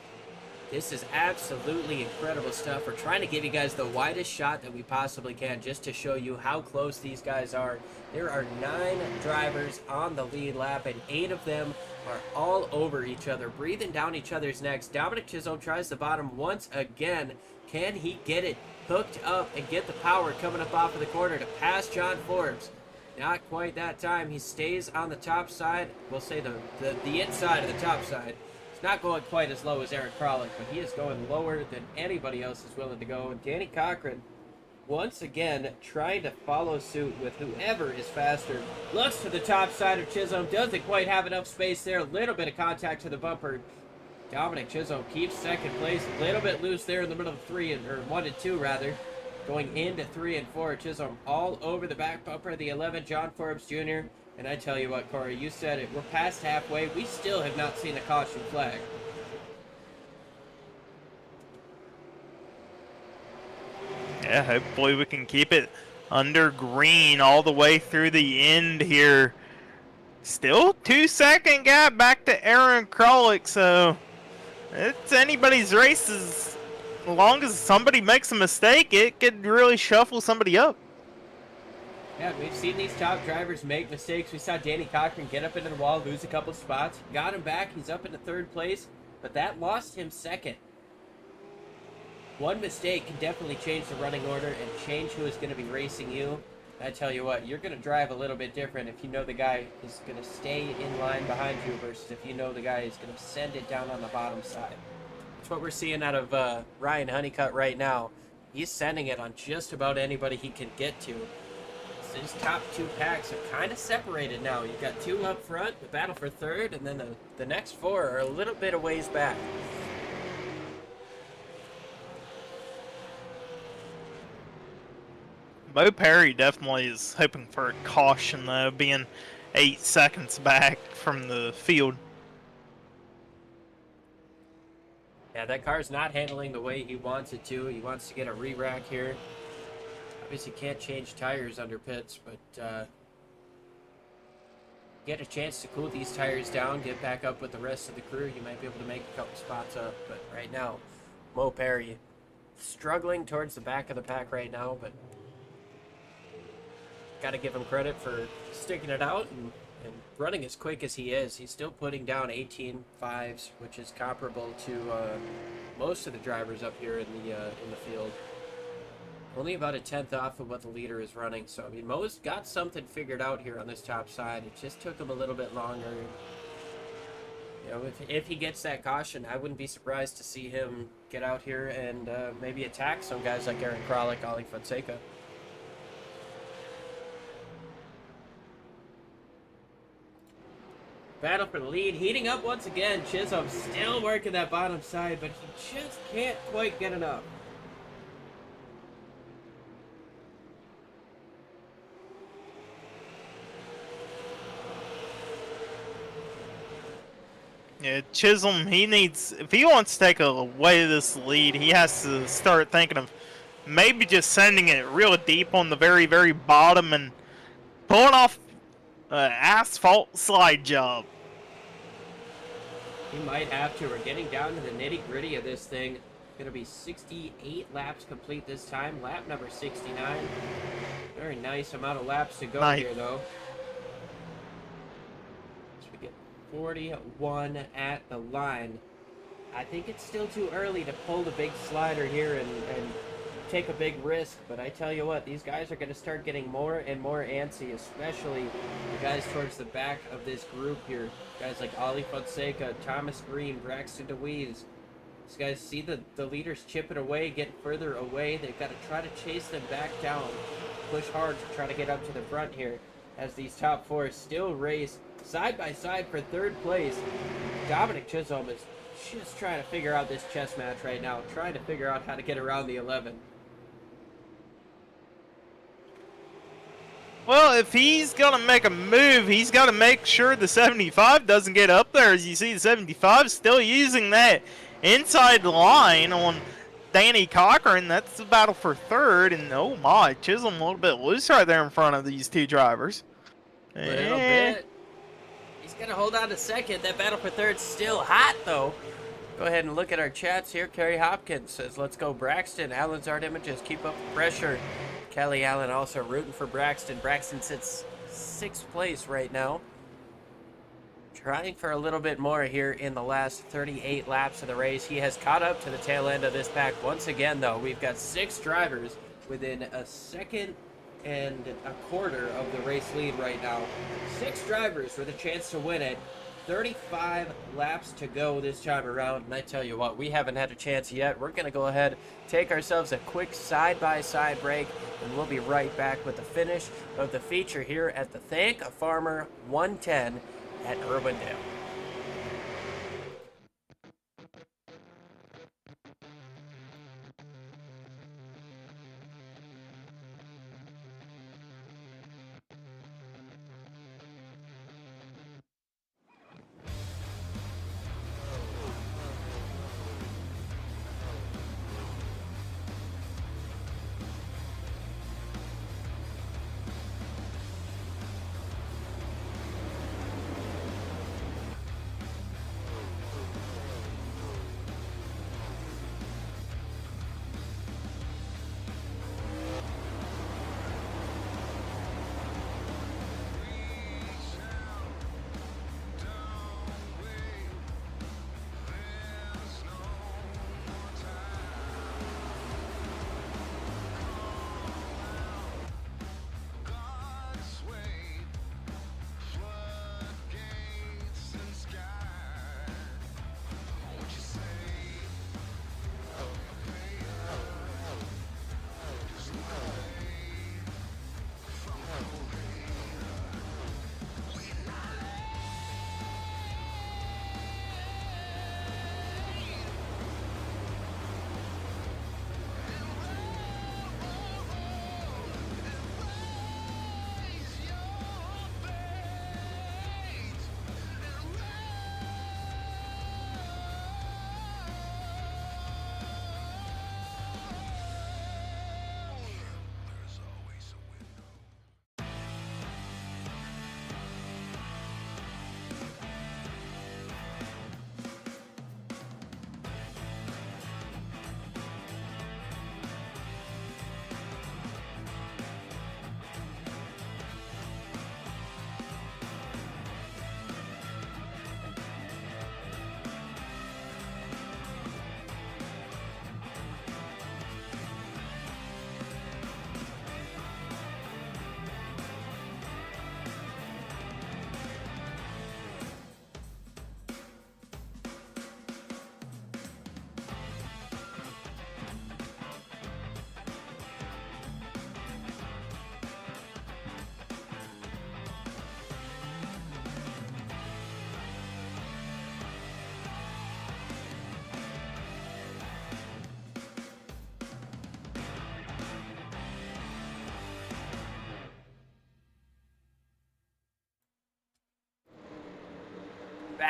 This is absolutely incredible stuff. We're trying to give you guys the widest shot that we possibly can just to show you how close these guys are. There are 9 drivers on the lead lap, and 8 of them are all over each other, breathing down each other's necks. Dominic Chisholm tries the bottom once again. Can he get it hooked up and get the power coming up off of the corner to pass John Forbes? Not quite that time. He stays on the top side. We'll say the inside of the top side. Not going quite as low as Aaron Kralik, but he is going lower than anybody else is willing to go. And Danny Cochran, once again, trying to follow suit with whoever is faster. Looks to the top side of Chisholm, doesn't quite have enough space there. A little bit of contact to the bumper. Dominic Chisholm keeps second place. A little bit loose there in the middle of 3, or 1 and 2 rather. Going into 3 and 4, Chisholm all over the back bumper of the 11, John Forbes Jr. And I tell you what, Corey, you said it. We're past halfway. We still have not seen a caution flag. Yeah, hopefully we can keep it under Green all the way through the end here. Still 2-second gap back to Aaron Kralik, so it's anybody's race. As long as somebody makes a mistake, it could really shuffle somebody up. Yeah, we've seen these top drivers make mistakes. We saw Danny Cochran get up into the wall, lose a couple spots. Got him back. He's up into third place, but that lost him second. One mistake can definitely change the running order and change who is going to be racing you. I tell you what, you're going to drive a little bit different if you know the guy is going to stay in line behind you versus if you know the guy is going to send it down on the bottom side. That's what we're seeing out of Ryan Honeycutt right now. He's sending it on just about anybody he can get to. So his top two packs are kind of separated now. You've got two up front, the battle for third, and then the next four are a little bit of ways back. Mo Perry definitely is hoping for a caution, though, being 8 seconds back from the field. Yeah, that car's not handling the way he wants it to. He wants to get a re-rack here. Obviously can't change tires under pits, but get a chance to cool these tires down, get back up with the rest of the crew. You might be able to make a couple spots up, but right now, Mo Perry struggling towards the back of the pack right now, but got to give him credit for sticking it out and running as quick as he is. He's still putting down 18.5s, which is comparable to most of the drivers up here in the field. Only about a tenth off of what the leader is running. So, I mean, Mo's got something figured out here on this top side. It just took him a little bit longer. You know, if he gets that caution, I wouldn't be surprised to see him get out here and maybe attack some guys like Aaron Kralik, Ali Fonseca. Battle for the lead, heating up once again. Chisholm still working that bottom side, but he just can't quite get enough. Yeah, Chisholm, he needs, if he wants to take away this lead, he has to start thinking of maybe just sending it real deep on the very, very bottom and pulling off an asphalt slide job. He might have to. We're getting down to the nitty-gritty of this thing. It's going to be 68 laps complete this time. Lap number 69. Very nice amount of laps to go here, though. So we get 41 at the line. I think it's still too early to pull the big slider here and take a big risk, but I tell you what, these guys are going to start getting more and more antsy, especially the guys towards the back of this group here. Guys like Ali Fonseca, Thomas Green, Braxton DeWeese. These guys see the leaders chipping away, getting further away. They've got to try to chase them back down, push hard to try to get up to the front here as these top four still race side by side for third place. Dominic Chisholm is just trying to figure out this chess match right now, trying to figure out how to get around the 11. Well, if he's going to make a move, he's got to make sure the 75 doesn't get up there. As you see, the 75 is still using that inside line on Danny Cochran. That's the battle for third. And oh my, Chisholm a little bit loose right there in front of these two drivers. A little bit. He's going to hold on to second. That battle for third's still hot, though. Go ahead and look at our chats here. Kerry Hopkins says, let's go Braxton. Alan's Art Images, keep up the pressure. Kelly Allen also rooting for Braxton. Braxton sits 6th place right now. Trying for a little bit more here in the last 38 laps of the race. He has caught up to the tail end of this pack. Once again, though, we've got 6 drivers within a second and a quarter of the race lead right now. 6 drivers with a chance to win it. 35 laps to go this time around, and I tell you what, we haven't had a chance yet. We're going to go ahead, take ourselves a quick side-by-side break, and we'll be right back with the finish of the feature here at the Thank a Farmer 110 at Irwindale.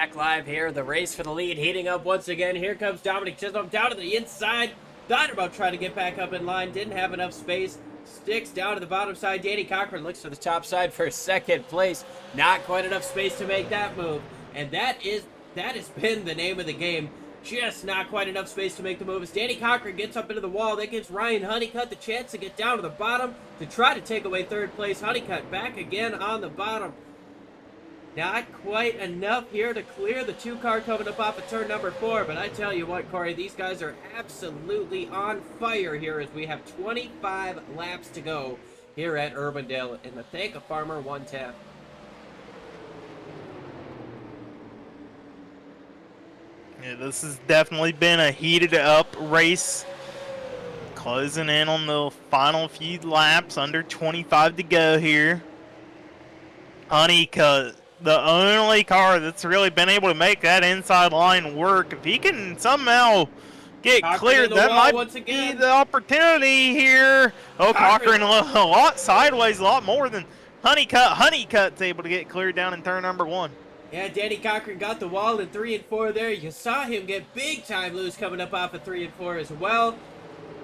back live here. The race for the lead heating up once again. Here comes Dominic Chisholm down to the inside. Thought about trying to get back up in line. Didn't have enough space. Sticks down to the bottom side. Danny Cochran looks for the top side for second place. Not quite enough space to make that move. And that has been the name of the game. Just not quite enough space to make the move. As Danny Cochran gets up into the wall, that gives Ryan Honeycutt the chance to get down to the bottom to try to take away third place. Honeycutt back again on the bottom. Not quite enough here to clear the 2-car coming up off of turn number 4. But I tell you what, Corey, these guys are absolutely on fire here as we have 25 laps to go here at Irwindale in the Thank a Farmer 110. Yeah, this has definitely been a heated up race. Closing in on the final few laps, under 25 to go here. Honeycutt, the only car that's really been able to make that inside line work. If he can somehow get cleared, that might be the opportunity here. Oh, Cochran a lot sideways, a lot more than Honeycutt. Honeycutt's able to get cleared down in turn number 1. Yeah, Danny Cochran got the wall in 3 and 4 there. You saw him get big time loose coming up off of 3 and 4 as well.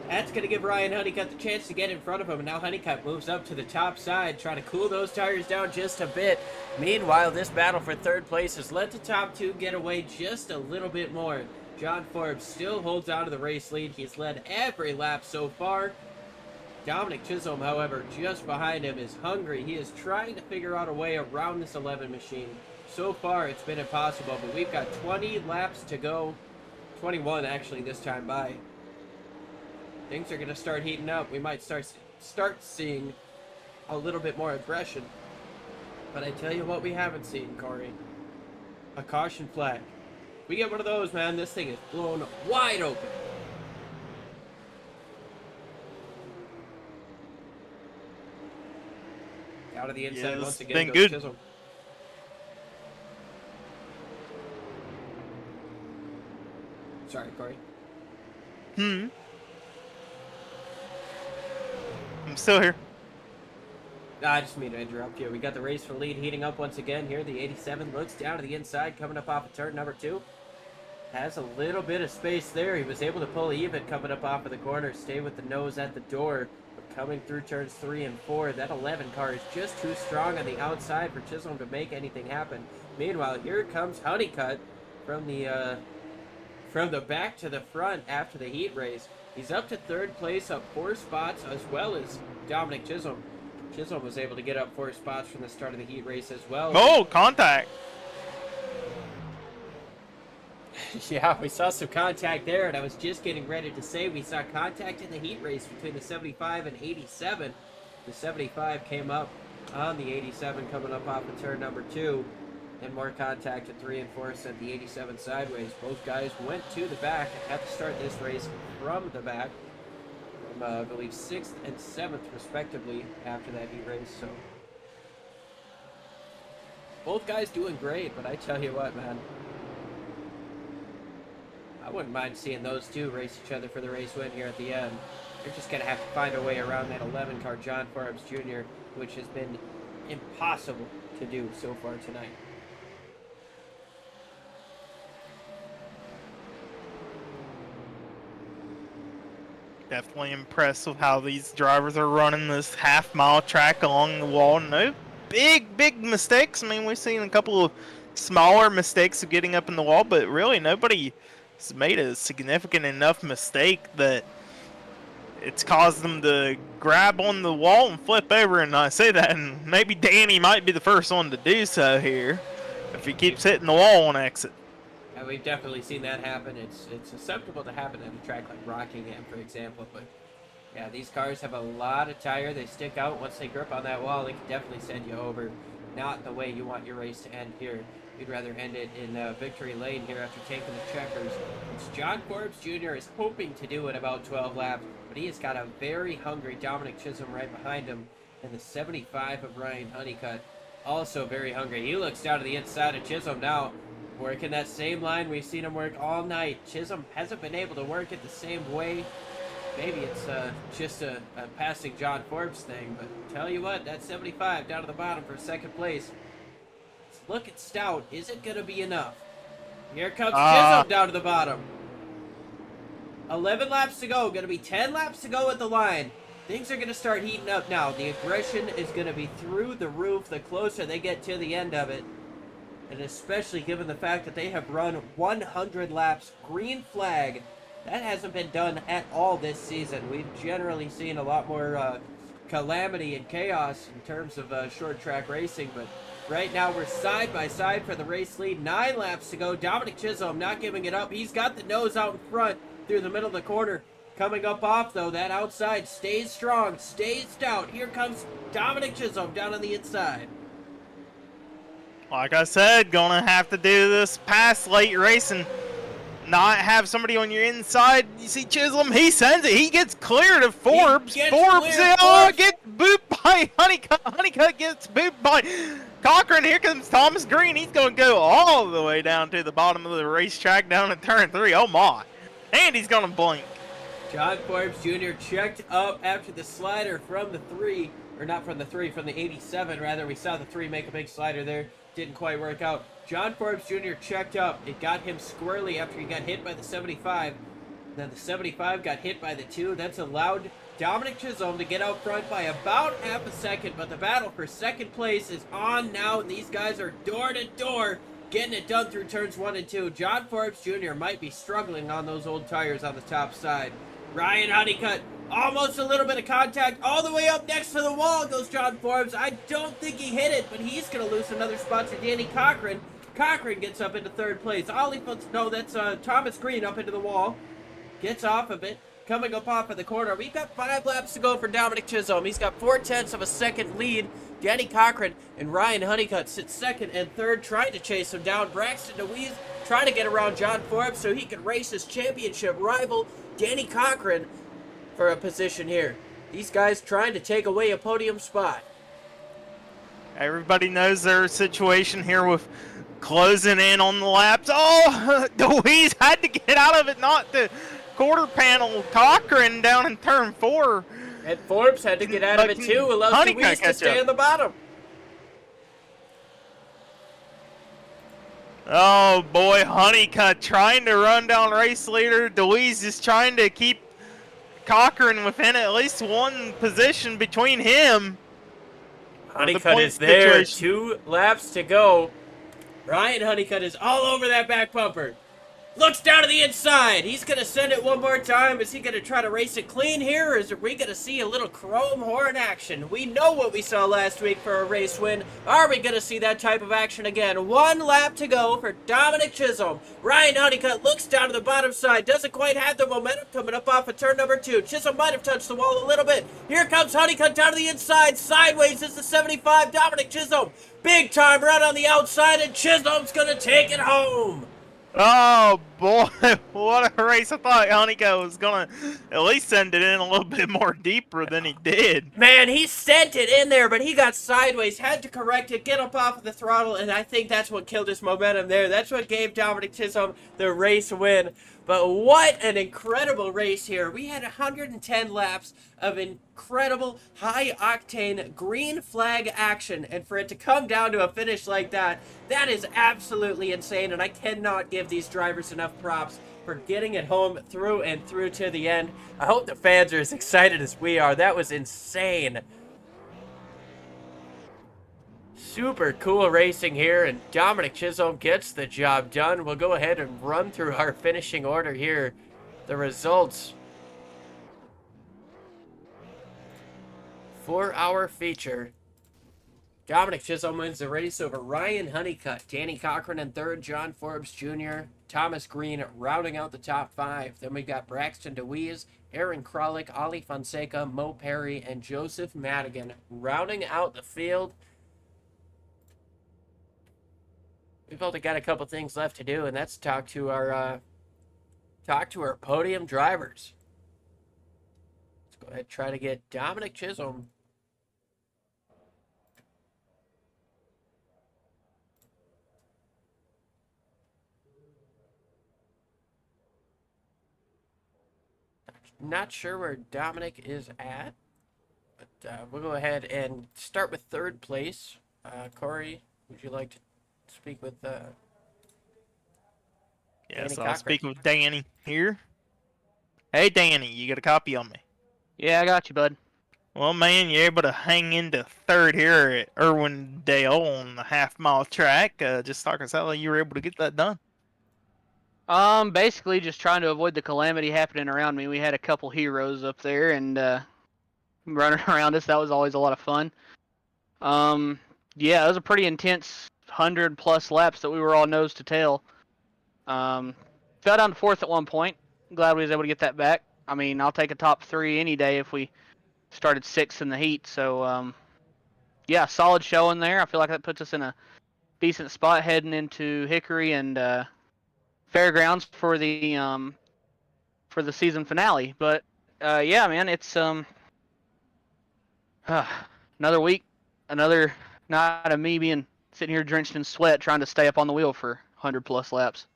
That's going to give Ryan Honeycutt the chance to get in front of him. And now Honeycutt moves up to the top side, trying to cool those tires down just a bit. Meanwhile, this battle for third place has let the top 2 get away just a little bit more. John Forbes still holds on to the race lead. He's led every lap so far. Dominic Chisholm, however, just behind him, is hungry. He is trying to figure out a way around this 11 machine. So far, it's been impossible, but we've got 20 laps to go. 21, actually, this time by. Things are going to start heating up. We might start seeing a little bit more aggression. But I tell you what we haven't seen, Corey. A caution flag. We get one of those, man, this thing is blown wide open. Out of the inside once again goes good. Chisholm. Sorry, Corey. I'm still here. I just mean to interrupt you. We got the race for lead heating up once again here. The 87 looks down to the inside, coming up off of turn number 2. Has a little bit of space there. He was able to pull even coming up off of the corner, stay with the nose at the door. But coming through turns 3 and 4, that 11 car is just too strong on the outside for Chisholm to make anything happen. Meanwhile, here comes Honeycutt from the back to the front after the heat race. He's up to third place, up 4 spots, as well as Dominic Chisholm. Chisholm was able to get up 4 spots from the start of the heat race as well. Oh, contact. Yeah, we saw some contact there, and I was just getting ready to say we saw contact in the heat race between the 75 and 87. The 75 came up on the 87 coming up off of turn number 2. And more contact at 3 and 4 sent the 87 sideways. Both guys went to the back and had to start this race from the back. From, I believe, 6th and 7th, respectively, after that heat race. So both guys doing great, but I tell you what, man. I wouldn't mind seeing those two race each other for the race win here at the end. They're just going to have to find a way around that 11 car, John Forbes Jr., which has been impossible to do so far tonight. Definitely impressed with how these drivers are running this half-mile track along the wall. No big mistakes. I mean, we've seen a couple of smaller mistakes of getting up in the wall, but really nobody has made a significant enough mistake that it's caused them to grab on the wall and flip over. And I say that, and maybe Danny might be the first one to do so here if he keeps hitting the wall on exit. Yeah, we've definitely seen that happen. It's susceptible to happen at a track like Rockingham, for example. But yeah, these cars have a lot of tire. They stick out. Once they grip on that wall, they can definitely send you over. Not the way you want your race to end here. You'd rather end it in victory lane here after taking the checkers. It's John Forbes Jr. is hoping to do it about 12 laps, but he has got a very hungry Dominic Chisholm right behind him. And the 75 of Ryan Honeycutt, also very hungry. He looks down to the inside of Chisholm now, working that same line we've seen him work all night. Chisholm hasn't been able to work it the same way. Maybe it's just a passing John Forbes thing, but tell you what, that 75 down to the bottom for second place. It's looking stout. Is it going to be enough? Here comes Ah. Chisholm down to the bottom. 11 laps to go. Going to be 10 laps to go at the line. Things are going to start heating up now. The aggression is going to be through the roof the closer they get to the end of it. And especially given the fact that they have run 100 laps. Green flag. That hasn't been done at all this season. We've generally seen a lot more calamity and chaos in terms of short track racing. But right now we're side by side for the race lead. 9 laps to go. Dominic Chisholm not giving it up. He's got the nose out in front through the middle of the corner. Coming up off, though, that outside stays strong, stays stout. Here comes Dominic Chisholm down on the inside. Like I said, gonna have to do this pass late racing. Not have somebody on your inside. You see Chisholm, he sends it. He gets cleared of Forbes. Forbes gets booped by Honeycutt. Honeycutt gets booped by Cochran. Here comes Thomas Green. He's going to go all the way down to the bottom of the racetrack down at turn 3. Oh, my. And he's going to blink. John Forbes Jr. checked up after the slider from the 3. Or not from the 3, from the 87, rather. We saw the 3 make a big slider there. Didn't quite work out. John Forbes Jr. checked up. It got him squarely after he got hit by the 75. Then the 75 got hit by the 2. That's allowed Dominic Chisholm to get out front by about half a second. But the battle for second place is on now. And these guys are door to door getting it done through turns 1 and 2. John Forbes Jr. might be struggling on those old tires on the top side. Ryan Honeycutt, almost a little bit of contact all the way up next to the wall goes John Forbes. I don't think he hit it, but he's going to lose another spot to Danny Cochran. Cochran gets up into 3rd place. That's Thomas Green up into the wall. Gets off of it. Coming up off of the corner. We've got 5 laps to go for Dominic Chisholm. He's got 4/10 of a second lead. Danny Cochran and Ryan Honeycutt sit 2nd and 3rd, trying to chase him down. Braxton DeWeese trying to get around John Forbes so he can race his championship rival, Danny Cochran, for a position here. These guys trying to take away a podium spot. Everybody knows their situation here with closing in on the laps. Oh, DeWeese had to get out of it, not the quarter panel Cochran down in turn 4. And Forbes had to get out of it too, allows DeWeese to stay on the bottom. Oh boy, Honeycutt trying to run down race leader. DeWeese is trying to keep Cochran within at least 1 position between him. Honeycutt is there. 2 laps to go. Ryan Honeycutt is all over that back bumper. Looks down to the inside. He's going to send it one more time. Is he going to try to race it clean here, or is we going to see a little chrome horn action? We know what we saw last week for a race win. Are we going to see that type of action again? 1 lap to go for Dominic Chisholm. Ryan Honeycutt looks down to the bottom side. Doesn't quite have the momentum coming up off of turn number 2. Chisholm might have touched the wall a little bit. Here comes Honeycutt down to the inside. Sideways is the 75. Dominic Chisholm. Big time run on the outside, and Chisholm's going to take it home. Oh boy, what a race. I thought Honeycutt was going to at least send it in a little bit more deeper than he did. Man, he sent it in there, but he got sideways, had to correct it, get up off of the throttle, and I think that's what killed his momentum there. That's what gave Dominic Chisholm the race win. But what an incredible race here. We had 110 laps of incredible high-octane green flag action, and for it to come down to a finish like that, that is absolutely insane, and I cannot give these drivers enough props for getting it home through and through to the end. I hope the fans are as excited as we are. That was insane. Super cool racing here, and Dominic Chisholm gets the job done. We'll go ahead and run through our finishing order here. The results for our feature. Dominic Chisholm wins the race over Ryan Honeycutt. Danny Cochran in 3rd, John Forbes Jr., Thomas Green rounding out the top 5. Then we got Braxton DeWeese, Aaron Krolick, Ali Fonseca, Mo Perry, and Joseph Madigan rounding out the field. We've only got a couple things left to do, and that's talk to our podium drivers. Let's go ahead and try to get Dominic Chisholm. Not sure where Dominic is at, but we'll go ahead and start with 3rd place. Corey, would you like to speak with Danny Yes, I'll Cochran. speak with Danny here. Hey, Danny, you got a copy on me? Yeah, I got you, bud. Well, man, you're able to hang into third here at Irwindale on the half-mile track. Just talk us how you were able to get that done. Basically just trying to avoid the calamity happening around me. We had a couple heroes up there and running around us. That was always a lot of fun. Yeah, it was a pretty intense 100+ laps that we were all nose to tail. Fell down to fourth at one point. Glad we was able to get that back. I mean, I'll take a top 3 any day if we started 6th in the heat. So, yeah, solid showing there. I feel like that puts us in a decent spot heading into Hickory and Fairgrounds for the season finale. But yeah, man, it's another week, another night of me being sitting here drenched in sweat trying to stay up on the wheel for 100+ laps.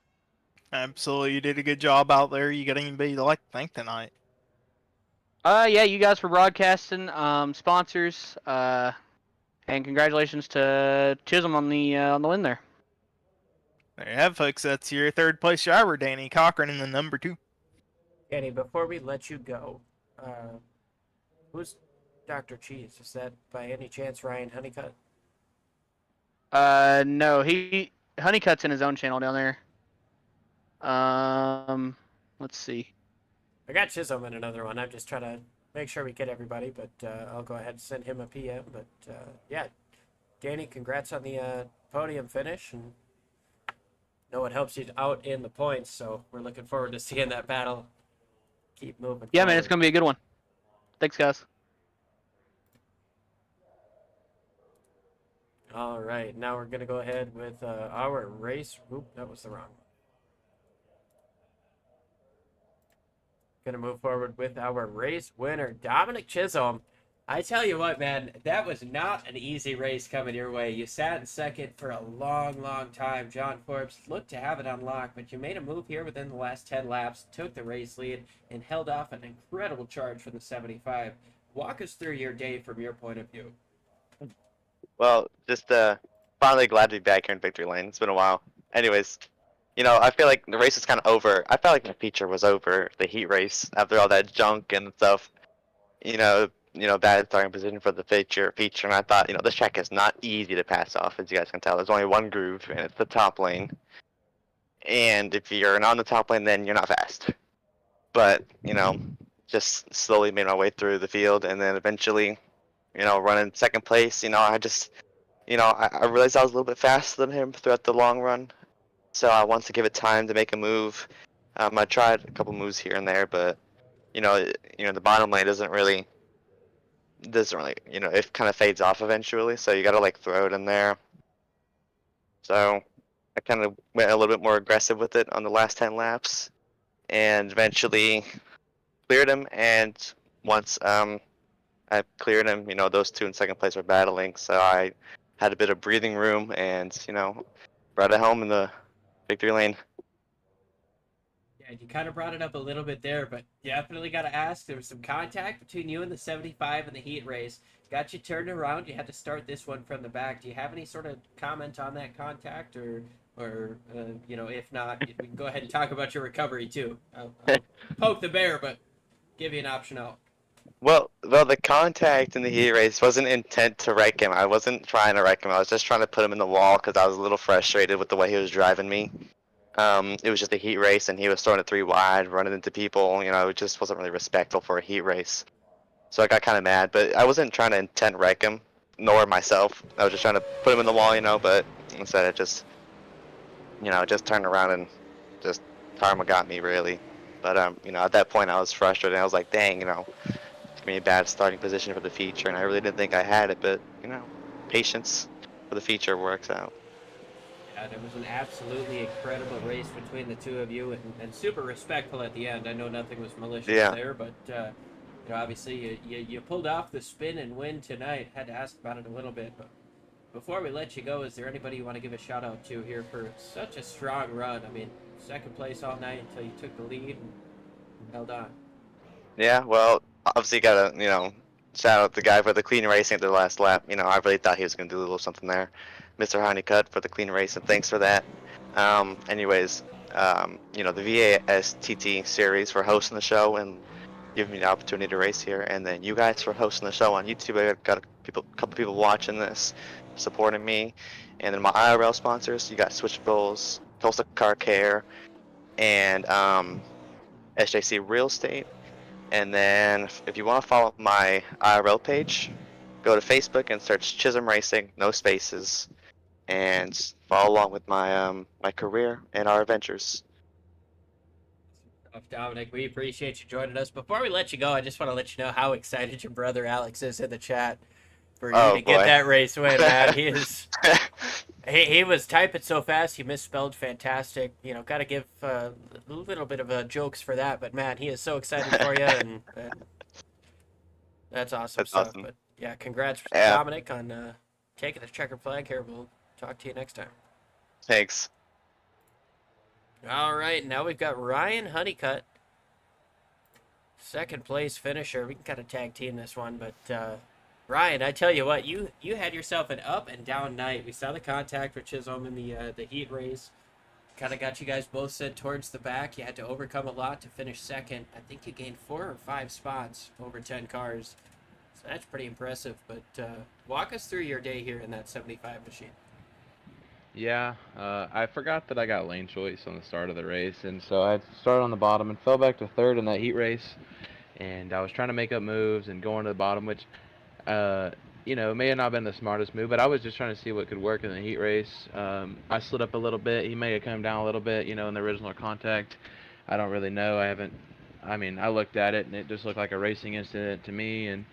Absolutely, you did a good job out there. You got anybody to like to thank tonight? Yeah, you guys for broadcasting, sponsors, and congratulations to Chisholm on the win there. There you have, folks. That's your third place driver, Danny Cochran, in the number 2. Danny, before we let you go, who's Dr. Cheese? Is that by any chance Ryan Honeycutt? No, Honeycutt's in his own channel down there. Let's see. I got Chisholm in another one. I'm just trying to make sure we get everybody, but I'll go ahead and send him a PM. But yeah, Danny, congrats on the podium finish, and know it helps you out in the points. So we're looking forward to seeing that battle keep moving. Yeah, forward. man, it's gonna be a good one. Thanks, guys. All right, now we're gonna go ahead with our race. Oop, that was the wrong one. Gonna move forward with our race winner, Dominic Chisholm. I tell you what, man, that was not an easy race coming your way. You sat in second for a long, long time. John Forbes looked to have it unlocked, but you made a move here within the last 10 laps, took the race lead, and held off an incredible charge from the 75. Walk us through your day from your point of view. Well, just finally glad to be back here in Victory Lane. It's been a while. Anyways, you know, I feel like the race is kind of over. I felt like the feature was over, the heat race, after all that junk and stuff. You know, bad starting position for the feature, and I thought, you know, this track is not easy to pass off, as you guys can tell. There's only one groove, and it's the top lane. And if you're not on the top lane, then you're not fast. But, you know, just slowly made my way through the field, and then eventually, you know, running second place, you know, I realized I was a little bit faster than him throughout the long run. So I wanted to give it time to make a move. I tried a couple moves here and there, but, you know, the bottom lane doesn't really, you know, it kind of fades off eventually, so you gotta, like, throw it in there. So I kind of went a little bit more aggressive with it on the last 10 laps, and eventually cleared him, and once I cleared him, you know, those two in second place were battling, so I had a bit of breathing room and, you know, brought it home in the victory lane. Yeah, you kind of brought it up a little bit there, but you definitely got to ask. There was some contact between you and the 75 in the heat race. Got you turned around. You had to start this one from the back. Do you have any sort of comment on that contact, or you know, if not, we can go ahead and talk about your recovery too. I'll poke the bear, but give you an option out. Well, the contact in the heat race wasn't intent to wreck him. I wasn't trying to wreck him. I was just trying to put him in the wall because I was a little frustrated with the way he was driving me. It was just a heat race, and he was throwing it 3 wide, running into people. You know, it just wasn't really respectful for a heat race. So I got kind of mad, but I wasn't trying to intent wreck him, nor myself. I was just trying to put him in the wall, you know, but instead it just, you know, just turned around and just karma got me, really. But, you know, at that point I was frustrated. I was like, dang, you know, it's me a bad starting position for the feature, and I really didn't think I had it, but, you know, patience for the feature works out. Yeah, there was an absolutely incredible race between the two of you, and super respectful at the end. I know nothing was malicious there, but you know, obviously you pulled off the spin and win tonight. Had to ask about it a little bit, but before we let you go, is there anybody you want to give a shout out to here for such a strong run? I mean, second place all night until you took the lead and held on. Yeah, well, obviously you gotta, you know, shout out the guy for the clean racing at the last lap. You know, I really thought he was gonna do a little something there. Mr. Honeycutt for the clean race, and thanks for that. Anyways, you know, the VASTT series for hosting the show and giving me the opportunity to race here, and then you guys for hosting the show on YouTube. I got couple people watching this, supporting me, and then my IRL sponsors. You got Switchables, Tulsa Car Care, and SJC Real Estate. And then if you want to follow my IRL page, go to Facebook and search Chisholm Racing, no spaces, and follow along with my career and our adventures. Dominic, we appreciate you joining us. Before we let you go, I just want to let you know how excited your brother Alex is in the chat for you Oh, to get boy. that race win, man. He is. He was typing so fast, he misspelled fantastic. You know, got to give a little bit of jokes for that. But man, he is so excited for you, and that's awesome That's stuff. awesome. But yeah, congrats, Yeah. Dominic, on taking the checker flag here. We'll talk to you next time. Thanks. All right, now we've got Ryan Honeycutt, second place finisher. We can kind of tag team this one, but Ryan, I tell you what, you had yourself an up and down night. We saw the contact with Chisholm in the heat race. Kind of got you guys both sent towards the back. You had to overcome a lot to finish second. I think you gained 4 or 5 spots over 10 cars. So that's pretty impressive. But walk us through your day here in that 75 machine. Yeah, I forgot that I got lane choice on the start of the race, and so I started on the bottom and fell back to third in that heat race. And I was trying to make up moves and going to the bottom, which, you know, may have not been the smartest move, but I was just trying to see what could work in the heat race. I slid up a little bit. He may have come down a little bit, you know, in the original contact. I don't really know. I mean, I looked at it, and it just looked like a racing incident to me, and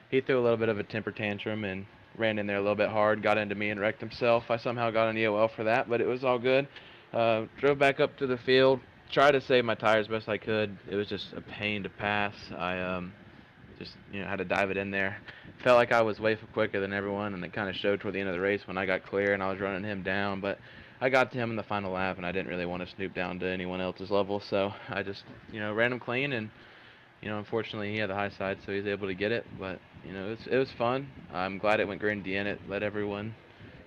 he threw a little bit of a temper tantrum and ran in there a little bit hard, got into me and wrecked himself. I somehow got an EOL for that, but it was all good. Drove back up to the field, tried to save my tires best I could. It was just a pain to pass. I just, you know, had to dive it in there. Felt like I was way quicker than everyone, and it kind of showed toward the end of the race when I got clear and I was running him down. But I got to him in the final lap, and I didn't really want to snoop down to anyone else's level, so I just, you know, ran him clean. And you know, unfortunately, he had the high side, so he was able to get it. But you know, it was fun. I'm glad it went green at the end. It let everyone,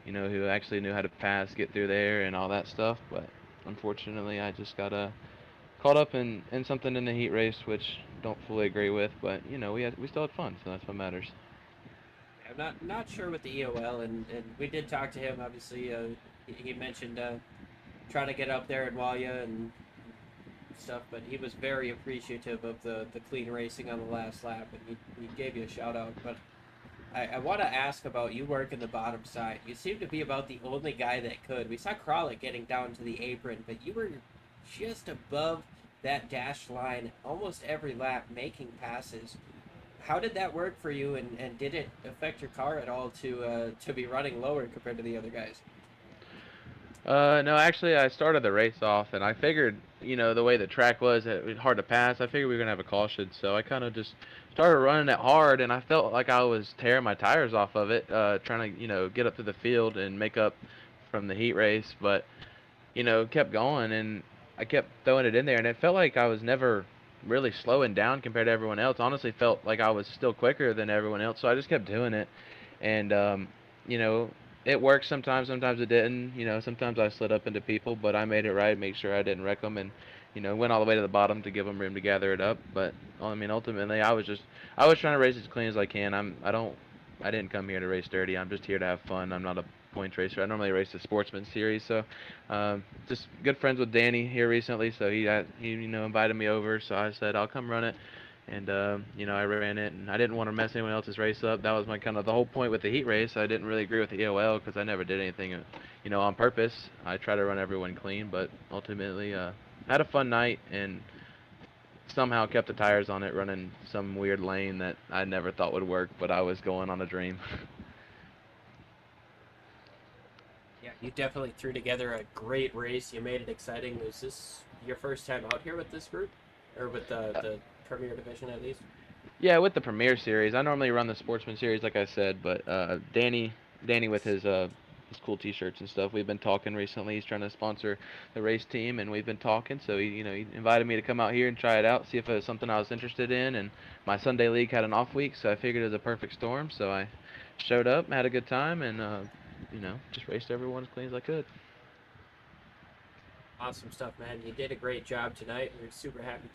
you know, who actually knew how to pass get through there and all that stuff. But unfortunately, I just got caught up in something in the heat race, which don't fully agree with. But you know, we still had fun, so that's what matters. I'm not sure with the EOL, and we did talk to him. Obviously, he mentioned trying to get up there and Walia and stuff, but he was very appreciative of the clean racing on the last lap, and he gave you a shout out. But I want to ask about you working the bottom side. You seem to be about the only guy that could. We saw Kralik getting down to the apron, but you were just above that dash line almost every lap, making passes. How did that work for you, and did it affect your car at all to be running lower compared to the other guys? No, actually, I started the race off, and I figured, you know, the way the track was, it was hard to pass. I figured we were gonna have a caution, so I kind of just started running it hard, and I felt like I was tearing my tires off of it, trying to, you know, get up to the field and make up from the heat race. But, you know, kept going, and I kept throwing it in there, and it felt like I was never really slowing down compared to everyone else. Honestly, felt like I was still quicker than everyone else, so I just kept doing it, and you know, it worked sometimes, sometimes it didn't. You know, sometimes I slid up into people, but I made it right, make sure I didn't wreck them, and you know, went all the way to the bottom to give them room to gather it up. But I mean, ultimately, I was trying to race as clean as I can. I didn't come here to race dirty. I'm just here to have fun. I'm not a points racer. I normally race the Sportsman Series, so just good friends with Danny here recently, so he you know, invited me over, so I said I'll come run it. And you know, I ran it, and I didn't want to mess anyone else's race up. That was my kind of the whole point with the heat race. I didn't really agree with the EOL because I never did anything, you know, on purpose. I try to run everyone clean, but ultimately, had a fun night and somehow kept the tires on it, running some weird lane that I never thought would work, but I was going on a dream. Yeah, you definitely threw together a great race. You made it exciting. Was this your first time out here with this group, or with the Premier Division at least? Yeah, with the Premier Series. I normally run the Sportsman Series, like I said, but Danny with his cool T-shirts and stuff. We've been talking recently. He's trying to sponsor the race team, and we've been talking. So he invited me to come out here and try it out, see if it was something I was interested in. And my Sunday league had an off week, so I figured it was a perfect storm. So I showed up, had a good time, and you know, just raced everyone as clean as I could. Awesome stuff, man. You did a great job tonight. We're super happy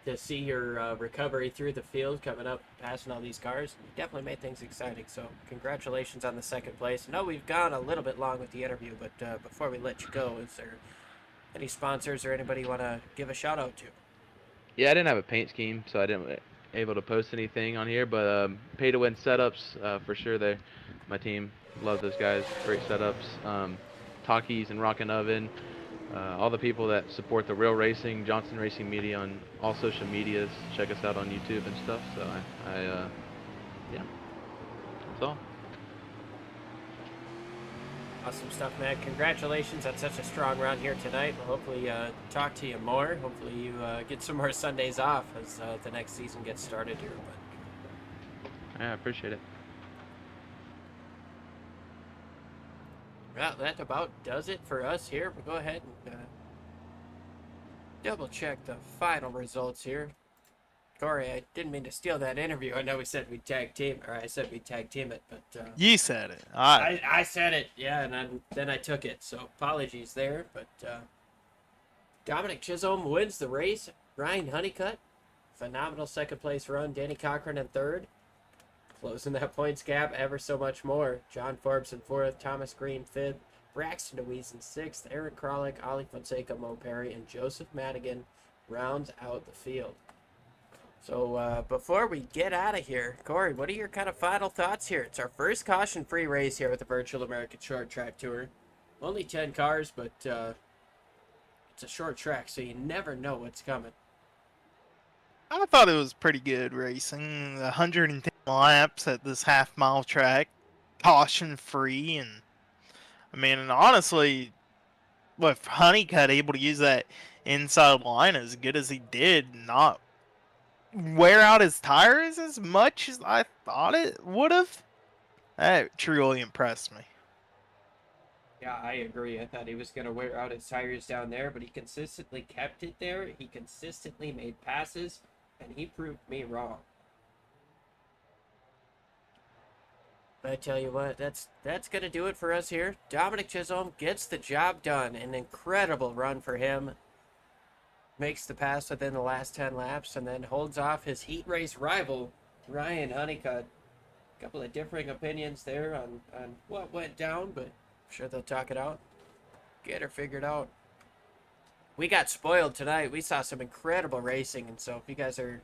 to see your recovery through the field, coming up, passing all these cars. You definitely made things exciting. So congratulations on the second place. I know we've gone a little bit long with the interview, but before we let you go, is there any sponsors or anybody you want to give a shout out to? Yeah, I didn't have a paint scheme, so I didn't able to post anything on here. But pay to win setups for sure. They, my team, love those guys. Great setups. Takis and Rockin' Oven. All the people that support the real racing, Johnson Racing Media on all social medias. Check us out on YouTube and stuff. So yeah, that's all. Awesome stuff, man. Congratulations on such a strong run here tonight. We'll hopefully talk to you more. Hopefully you get some more Sundays off as the next season gets started here. But Yeah, I appreciate it. well, that about does it for us here. We'll go ahead and double check the final results here. Corey, I didn't mean to steal that interview. I know we said we'd tag team, or I said we'd tag team it, but You said it. I said it, yeah, and then I took it. So apologies there, but Dominic Chisholm wins the race. Ryan Honeycutt, phenomenal second place run. Danny Cochran in third, closing that points gap ever so much more. John Forbes in fourth, Thomas Green fifth, Braxton DeWeese in sixth, Aaron Kralik, Ollie Fonseca, Mo Perry, and Joseph Madigan rounds out the field. So before we get out of here, Corey, what are your kind of final thoughts here? It's our first caution-free race here with the Virtual American Short Track Tour. Only 10 cars, but it's a short track, so you never know what's coming. I thought it was pretty good racing. 110 laps at this half-mile track, caution-free, and I mean, and honestly, with Honeycutt able to use that inside line as good as he did, not wear out his tires as much as I thought it would have, that truly impressed me. Yeah, I agree. I thought he was going to wear out his tires down there, but he consistently kept it there. He consistently made passes, and he proved me wrong. But I tell you what, that's going to do it for us here. Dominic Chisholm gets the job done. An incredible run for him. Makes the pass within the last 10 laps, and then holds off his heat race rival, Ryan Honeycutt. A couple of differing opinions there on what went down, but I'm sure they'll talk it out. Get her figured out. We got spoiled tonight. We saw some incredible racing, and so if you guys are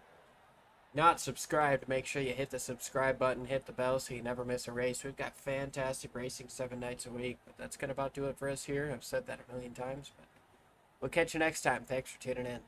not subscribed, make sure you hit the subscribe button, hit the bell so you never miss a race. We've got fantastic racing 7 nights a week, but that's going to about do it for us here. I've said that a million times, but we'll catch you next time. Thanks for tuning in.